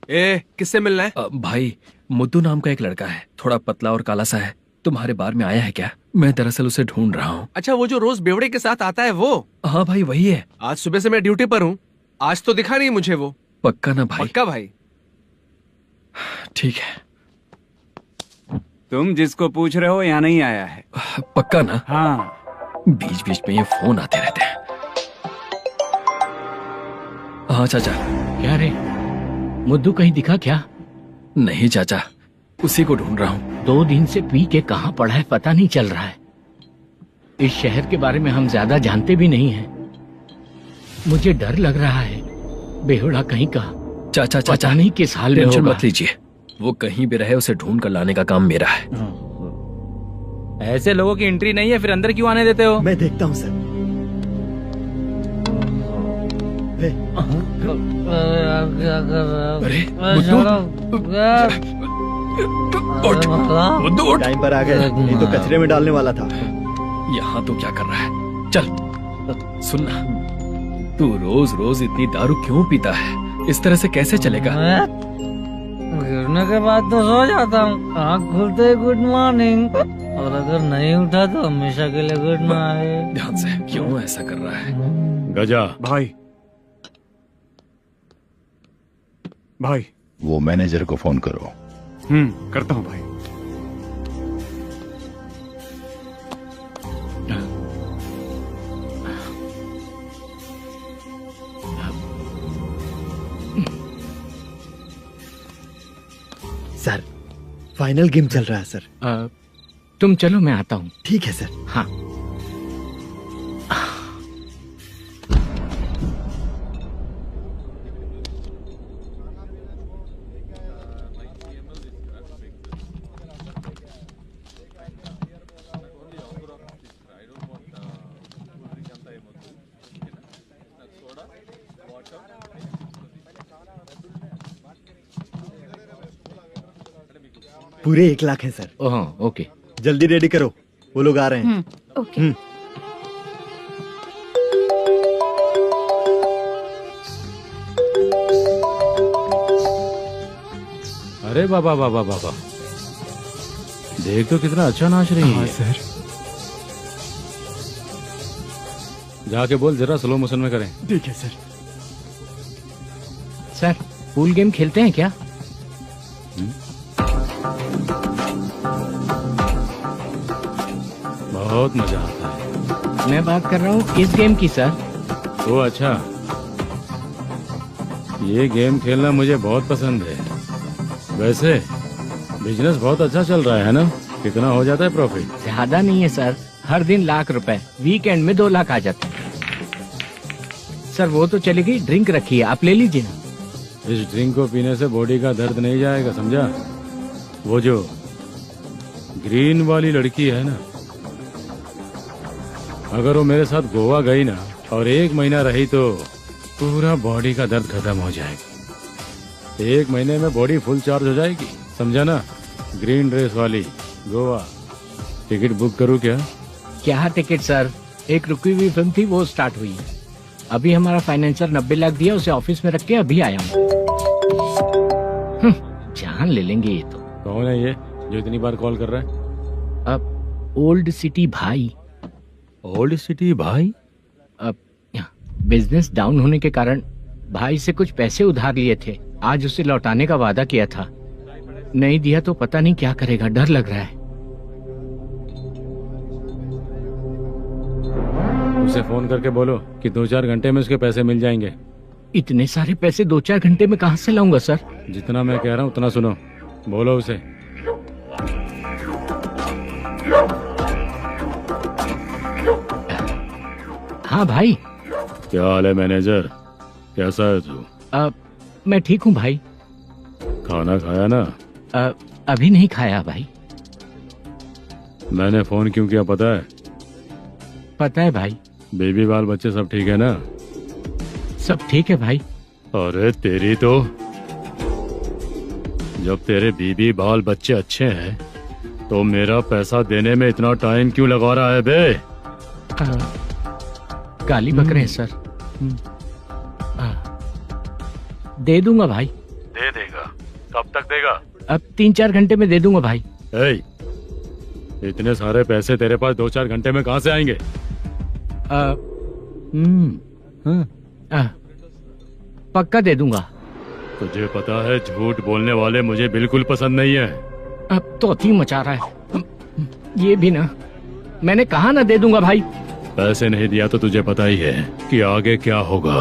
ए, किससे मिलना है? भाई, मुद्दू नाम का एक लड़का है, थोड़ा पतला और काला सा है। तुम्हारे बार में आया है क्या? मैं दरअसल उसे ढूंढ रहा हूँ। अच्छा, वो जो रोज बेवड़े के साथ आता है वो? हाँ भाई, वही है। आज सुबह से मैं ड्यूटी पर हूँ, आज तो दिखा नहीं मुझे वो। पक्का ना भाई? पक्का भाई। ठीक है। तुम जिसको पूछ रहे हो यहाँ नहीं आया है? पक्का ना? हाँ। बीच बीच में ये फोन आते रहते हैं। हाँ चाचा। क्या रे, मुद्दू कहीं दिखा क्या? नहीं चाचा, उसी को ढूंढ रहा हूँ। 2 दिन से पी के कहाँ पड़ा है पता नहीं चल रहा है। इस शहर के बारे में हम ज्यादा जानते भी नहीं हैं। मुझे डर लग रहा है, बेहुड़ा कहीं का। चाचा चाचा, नहीं किस हाल में टेंशन होगा। मत लीजिए, वो कहीं भी रहे उसे ढूंढ कर लाने का काम मेरा है। ऐसे लोगों की एंट्री नहीं है, फिर अंदर क्यों आने देते हो? मैं देखता हूँ सर। अरे मुद्दू, टाइम पर आ गए, नहीं तो कचरे में डालने वाला था। यहाँ तो क्या कर रहा है? चल सुनना, तू रोज रोज इतनी दारू क्यों पीता है? इस तरह से कैसे चलेगा? गिरने के बाद तो सो जाता हूँ, आँख खुलते ही गुड मॉर्निंग, और अगर नहीं उठा तो हमेशा के लिए गुड नाइट। ध्यान से, क्यों ऐसा कर रहा है? गजा भाई, भाई वो मैनेजर को फोन करो। करता हूँ भाई। सर, फाइनल गेम चल रहा है सर। तुम चलो, मैं आता हूँ। ठीक है सर। हाँ। पूरे 1 लाख है सर। ओके, जल्दी रेडी करो, वो लोग आ रहे हैं। ओके। अरे बाबा बाबा बाबा, देख तो कितना अच्छा नाच रही है। सर। जाके बोल जरा स्लो मोशन में करें। ठीक है सर। सर, पूल गेम खेलते हैं क्या? बहुत मजा आता है। मैं बात कर रहा हूँ इस गेम की सर। ओ अच्छा, ये गेम खेलना मुझे बहुत पसंद है। वैसे बिजनेस बहुत अच्छा चल रहा है ना? कितना हो जाता है प्रॉफिट? ज्यादा नहीं है सर, हर दिन लाख रुपए, वीकेंड में 2 लाख आ जाते हैं। सर वो तो चलेगी, ड्रिंक रखी है, आप ले लीजिए ना। इस ड्रिंक को पीने से बॉडी का दर्द नहीं जाएगा, समझा? वो जो ग्रीन वाली लड़की है ना, अगर वो मेरे साथ गोवा गई ना और 1 महीना रही तो पूरा बॉडी का दर्द खत्म हो जाएगा। 1 महीने में बॉडी फुल चार्ज हो जाएगी, समझा ना? ग्रीन ड्रेस वाली, गोवा। टिकट बुक करूँ क्या? क्या टिकट सर, एक रुकी हुई फिल्म थी, वो स्टार्ट हुई है। अभी हमारा फाइनेंसर 90 लाख दिया, उसे ऑफिस में रख के अभी आया हूँ। जान ले लेंगे ये तो। कौन है ये जो इतनी बार कॉल कर रहा है? अब ओल्ड सिटी भाई। ओल्ड सिटी भाई? अब बिजनेस डाउन होने के कारण भाई से कुछ पैसे उधार लिए थे। आज उसे लौटाने का वादा किया था, नहीं दिया तो पता नहीं क्या करेगा, डर लग रहा है। उसे फोन करके बोलो कि 2-4 घंटे में उसके पैसे मिल जाएंगे। इतने सारे पैसे 2-4 घंटे में कहाँ से लाऊंगा सर? जितना मैं कह रहा हूँ उतना सुनो, बोलो उसे। हाँ भाई। क्या हाल है मैनेजर, कैसा है तू? मैं ठीक हूँ भाई। खाना खाया ना? अभी नहीं खाया भाई। मैंने फोन क्यों किया पता है? पता है भाई। बेबी बाल बच्चे सब ठीक है ना? सब ठीक है भाई। अरे तेरी तो, जब तेरे बीबी बाल बच्चे अच्छे हैं तो मेरा पैसा देने में इतना टाइम क्यों लगा रहा है बे? गाली बक रहे हैं सर। दे दूंगा भाई। दे देगा? कब तक देगा? अब 3-4 घंटे में दे दूंगा भाई। इतने सारे पैसे तेरे पास 2-4 घंटे में कहाँ से आएंगे? पक्का दे दूंगा। तुझे पता है झूठ बोलने वाले मुझे बिल्कुल पसंद नहीं है। अब तो अति मचा रहा है ये भी ना। मैंने कहा ना दे दूंगा भाई। पैसे नहीं दिया तो तुझे पता ही है कि आगे क्या होगा।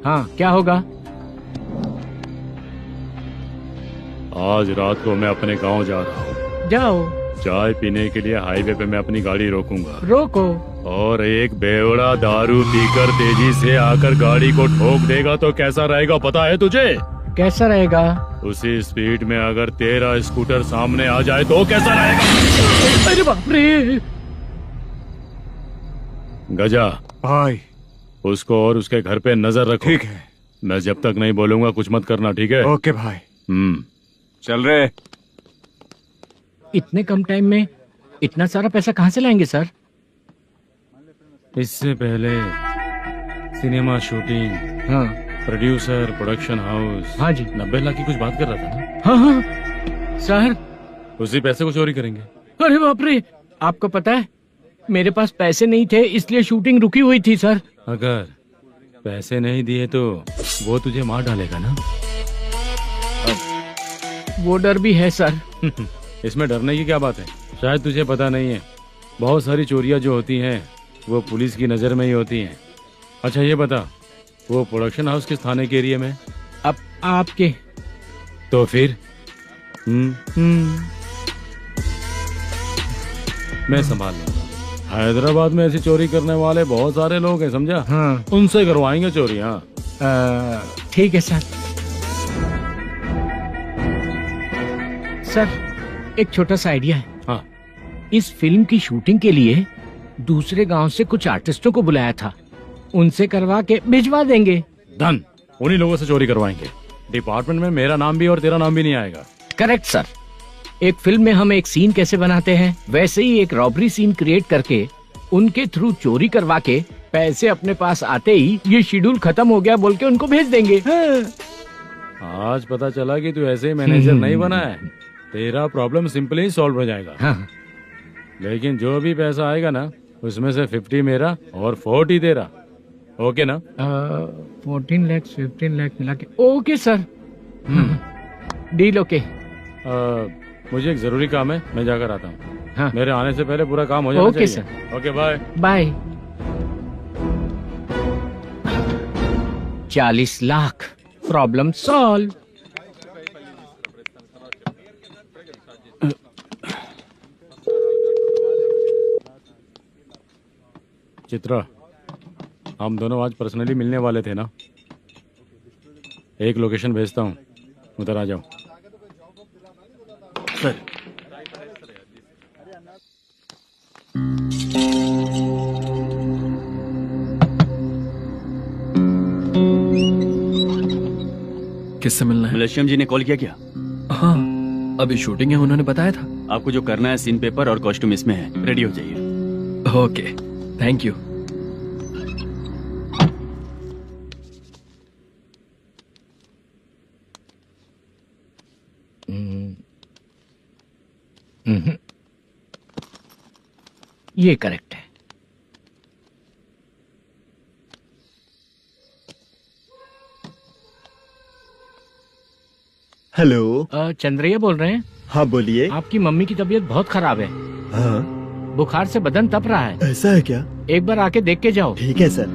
हाँ क्या होगा? आज रात को मैं अपने गांव जा रहा हूँ। जाओ। चाय पीने के लिए हाईवे पे मैं अपनी गाड़ी रोकूंगा। रोको। और एक बेवड़ा दारू पीकर तेजी से आकर गाड़ी को ठोक देगा तो कैसा रहेगा पता है तुझे? कैसा रहेगा? उसी स्पीड में अगर तेरा स्कूटर सामने आ जाए तो कैसा रहेगा? अरे बाप रे। गजा भाई, उसको और उसके घर पे नजर रखो। ठीक है। मैं जब तक नहीं बोलूंगा कुछ मत करना, ठीक है? ओके भाई। चल रहे। इतने कम टाइम में इतना सारा पैसा कहाँ से लाएंगे सर? इससे पहले सिनेमा शूटिंग, हाँ, प्रोड्यूसर, प्रोडक्शन हाउस। हाँ जी। 90 लाख की कुछ बात कर रहा था ना? हाँ हाँ सर। उसी पैसे को चोरी करेंगे। अरे बाप रे, आपको पता है मेरे पास पैसे नहीं थे इसलिए शूटिंग रुकी हुई थी सर। अगर पैसे नहीं दिए तो वो तुझे मार डालेगा ना? वो डर भी है सर। इसमें डरने की क्या बात है? शायद तुझे पता नहीं है, बहुत सारी चोरियां जो होती हैं वो पुलिस की नजर में ही होती हैं। अच्छा ये बता, वो प्रोडक्शन हाउस किस थाने के एरिया में? अब आपके। तो फिर मैं संभाल लूंगा। हैदराबाद में ऐसी चोरी करने वाले बहुत सारे लोग हैं, समझा? हाँ। उनसे करवाएंगे चोरियां। ठीक है सर। सर एक छोटा सा आइडिया है। हाँ। इस फिल्म की शूटिंग के लिए दूसरे गांव से कुछ आर्टिस्टों को बुलाया था, उनसे करवा के भिजवा देंगे। डन, उन्हीं लोगों से चोरी करवाएंगे। डिपार्टमेंट में मेरा नाम भी और तेरा नाम भी नहीं आएगा। Correct sir. एक फिल्म में हम एक सीन कैसे बनाते हैं वैसे ही एक रॉबरी सीन क्रिएट करके उनके थ्रू चोरी करवा के पैसे अपने पास आते ही ये शेड्यूल खत्म हो गया बोल के उनको भेज देंगे। आज पता चला कि तू ऐसे ही मैनेजर नहीं बना है। तेरा प्रॉब्लम सिंपली सॉल्व हो जाएगा। हाँ। लेकिन जो भी पैसा आएगा ना उसमें से 50 मेरा और 40 तेरा। ओके ना? 14 लाख 15 लाख मिला के। Okay sir. Deal okay. मुझे एक जरूरी काम है, मैं जाकर आता हूँ। हाँ। मेरे आने से पहले पूरा काम हो जाना ओके चाहिए। Sir. Okay bye. Bye. 40 lakh, problem solve. Chitra, हम दोनों आज पर्सनली मिलने वाले थे ना? एक लोकेशन भेजता हूँ, उधर आ जाओ। सर। किससे मिलना है? मलेशियम जी ने कॉल किया क्या? हाँ, अभी शूटिंग है, उन्होंने बताया था। आपको जो करना है सीन पेपर और कॉस्ट्यूम इसमें है, रेडी हो जाइए। Okay, thank you. ये करेक्ट है। हेलो। चंद्रैया बोल रहे हैं? हाँ बोलिए। आपकी मम्मी की तबीयत बहुत खराब है। हाँ। बुखार से बदन तप रहा है। ऐसा है क्या? एक बार आके देख के जाओ। ठीक है सर।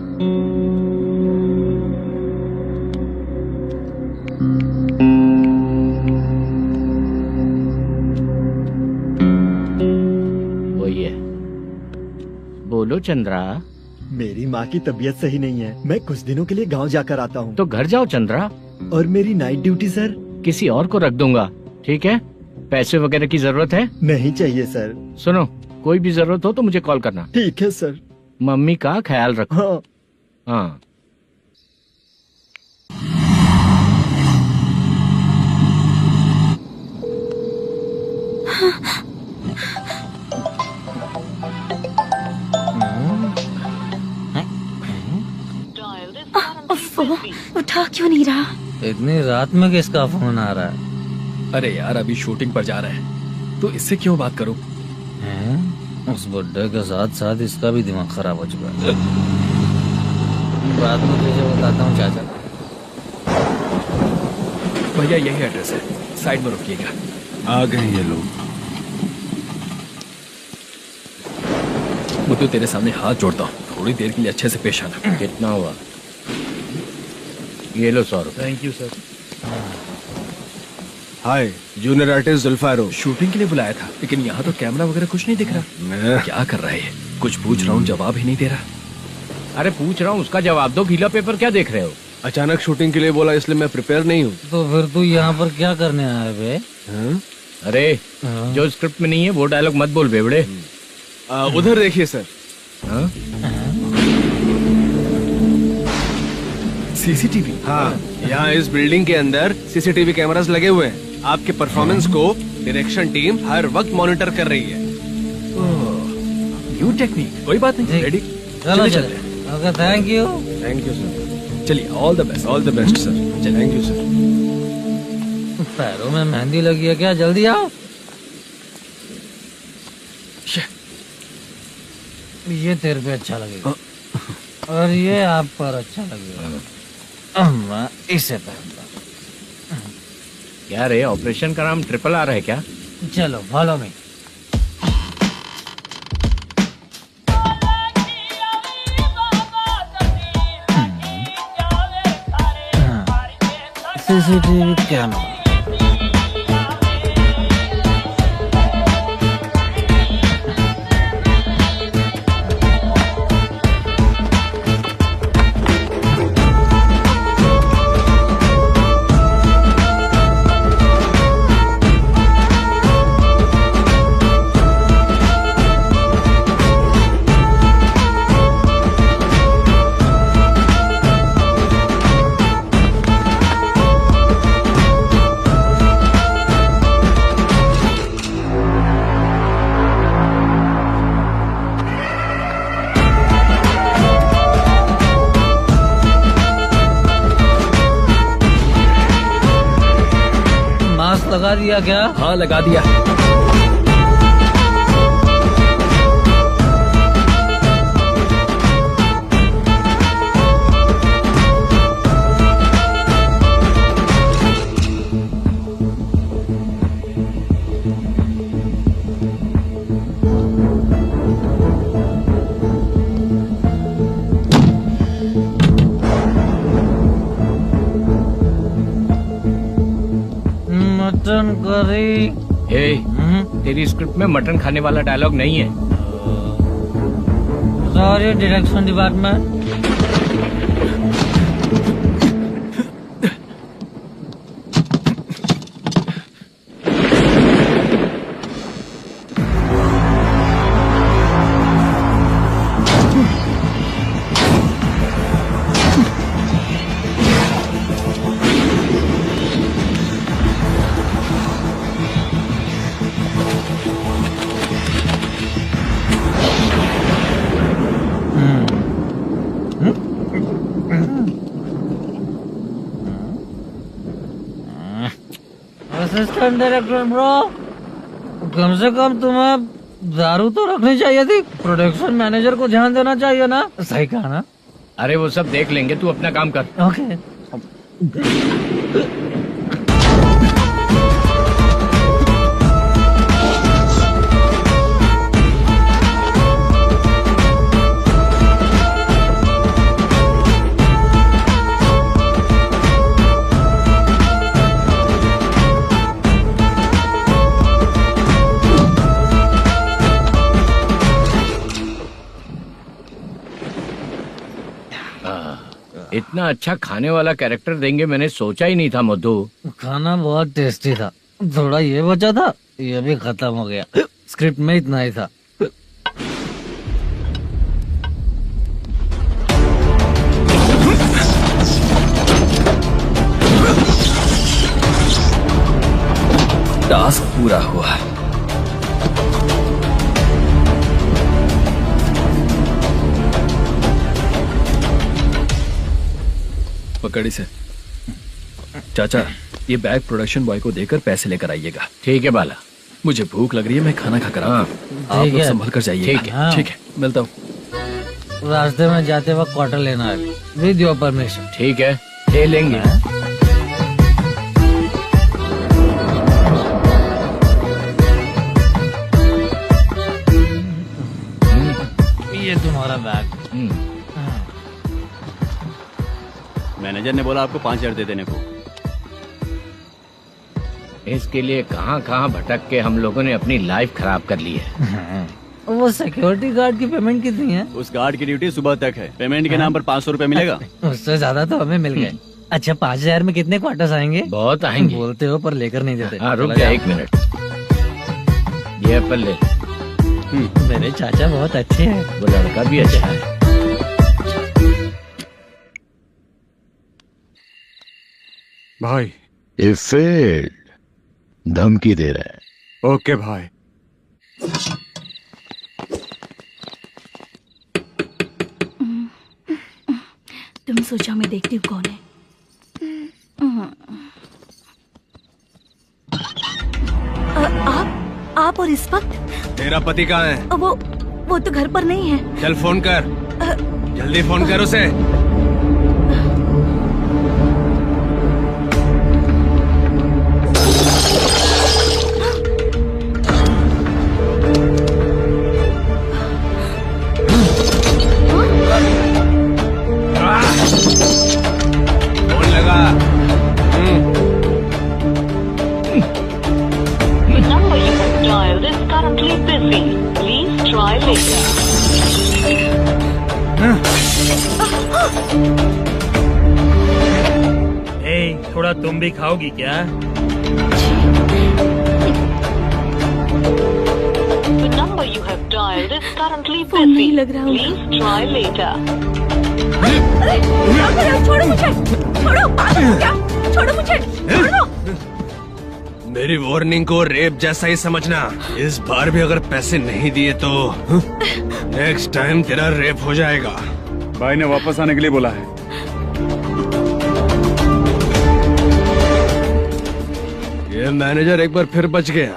वही है। बोलो चंद्रा। मेरी माँ की तबीयत सही नहीं है, मैं कुछ दिनों के लिए गांव जाकर आता हूँ। तो घर जाओ चंद्रा। और मेरी नाइट ड्यूटी सर? किसी और को रख दूंगा, ठीक है? पैसे वगैरह की जरूरत है? नहीं चाहिए सर। सुनो, कोई भी जरूरत हो तो मुझे कॉल करना। ठीक है सर। मम्मी का ख्याल रखो। हाँ। हाँ। उठा क्यों नहीं रहा? इतनी रात में किसका फोन आ रहा है? अरे यार अभी शूटिंग पर जा रहे हैं, तो इससे क्यों बात करूं? उस बुड्ढे के साथ साथ इसका भी दिमाग खराब हो चुका है। बाद में तुझे बताता हूँ चाचा। भैया यही एड्रेस है, साइड में रुकिएगा। आ गए ये लोग। मुझे तेरे सामने हाथ जोड़ता हूँ, थोड़ी देर के लिए अच्छे से पेश आना। कितना हुआ? ये लो 100 रुपए। Thank you sir. Hi, junior artist जुल्फारो। शूटिंग के लिए बुलाया था, लेकिन यहाँ तो कैमरा वगैरह कुछ नहीं दिख रहा। क्या कर रहा है? कुछ पूछ रहा हूँ, जवाब ही नहीं दे रहा। अरे पूछ रहा हूँ, उसका जवाब दो। गीला पेपर क्या देख रहे हो? अचानक शूटिंग के लिए बोला, इसलिए मैं प्रिपेयर नहीं हूँ। तो फिर तू यहाँ पर क्या करने आया बे? अरे जो स्क्रिप्ट में नहीं है वो डायलॉग मत बोल बेवड़े। उधर देखिए सर। सीसीटीवी? हाँ, यहाँ इस बिल्डिंग के अंदर सीसीटीवी कैमरास लगे हुए हैं। आपके परफॉर्मेंस को डायरेक्शन टीम हर वक्त मॉनिटर कर रही है। New technique. कोई बात नहीं, रेडी। चलो चलो। Okay, thank you. Thank you sir. चलिए, all the best. All the best sir. Thank you sir. पैरों में मेहंदी लगी है क्या? जल्दी आओ। ये तेरे पे अच्छा लगेगा और ये आप पर अच्छा लगेगा। मैं इसे पहनता। क्या रे, ऑपरेशन का नाम ट्रिपल आर है क्या? चलो फॉलो मी। CCTV camera. लगा दिया क्या? हाँ लगा दिया। Mutton curry. तेरी स्क्रिप्ट में मटन खाने वाला डायलॉग नहीं है। Sorry direction department. Assistant director bro, कम से कम तुम्हें दारू तो रखनी चाहिए थी। प्रोडक्शन मैनेजर को ध्यान देना चाहिए ना। सही कहा ना? अरे वो सब देख लेंगे, तू अपना काम कर। ओके। इतना अच्छा खाने वाला कैरेक्टर देंगे मैंने सोचा ही नहीं था मधु। खाना बहुत टेस्टी था, थोड़ा ये बचा था, ये भी खत्म हो गया। स्क्रिप्ट में इतना ही था। टास्क पूरा हुआ। पकड़ी से चाचा, ये बैग प्रोडक्शन बॉय को देकर पैसे लेकर आइएगा। ठीक है बाला। मुझे भूख लग रही है, मैं खाना खाकर आता हूँ। आप ठीक लोग है। संभल कर जाइएगा। ठीक है। ठीक है, मिलता हूँ। रास्ते में जाते वक्त क्वार्टर लेना है, विद योर परमिशन। ठीक है, ले लेंगे। ये तुम्हारा बैग। मैनेजर ने बोला आपको 5,000 दे देने को। इसके लिए कहाँ कहाँ भटक के हम लोगों ने अपनी लाइफ खराब कर ली है। वो सिक्योरिटी गार्ड की पेमेंट कितनी है? उस गार्ड की ड्यूटी सुबह तक है। पेमेंट के नाम पर 500 रुपए मिलेगा। उससे ज्यादा तो हमें मिल गए। अच्छा 5,000 में कितने क्वार्टर्स आएंगे? बहुत आएंगे। बोलते हो पर लेकर नहीं देते। हाँ रुक जा 1 मिनट, ये एप्पल ले। मेरे चाचा बहुत अच्छे हैं। वो लड़का भी अच्छा है। भाई ये फेल्ड, धमकी दे रहा है। ओके भाई। तुम सोचा मैं देखती हूँ कौन है। आप और इस वक्त तेरा पति कहाँ है? वो तो घर पर नहीं है। चल फोन कर, जल्दी फोन कर उसे। फोन लगा। थोड़ा तुम भी खाओगी क्या? फोन नहीं लग रहा होगा। अरे छोड़ो मुझे, छोड़ो, पागल हो क्या? छोड़ो मुझे, छोड़ो। मेरी वार्निंग को रेप जैसा ही समझना। इस बार भी अगर पैसे नहीं दिए तो नेक्स्ट टाइम तेरा रेप हो जाएगा। भाई ने वापस आने के लिए बोला है। ये मैनेजर एक बार फिर बच गया।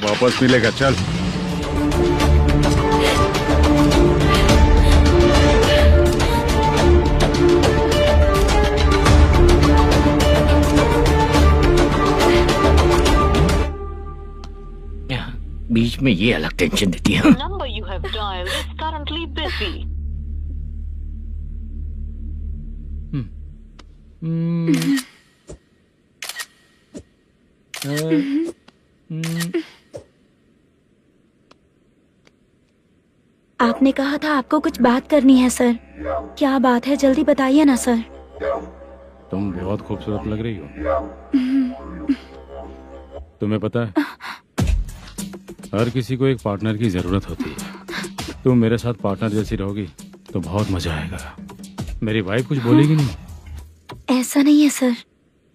वापस मिलेगा, चल। बीच में ये अलग टेंशन देती है। आपने कहा था आपको कुछ बात करनी है सर। क्या बात है, जल्दी बताइए ना सर। तुम बहुत खूबसूरत लग रही हो। तुम्हें पता है, हर किसी को एक पार्टनर की जरूरत होती है। तुम मेरे साथ पार्टनर जैसी रहोगी तो बहुत मजा आएगा। मेरी वाइफ कुछ बोलेगी नहीं? ऐसा नहीं है सर,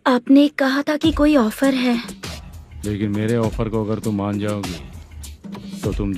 आपने कहा था कि कोई ऑफर है। लेकिन मेरे ऑफर को अगर तुम मान जाओगी तो तुम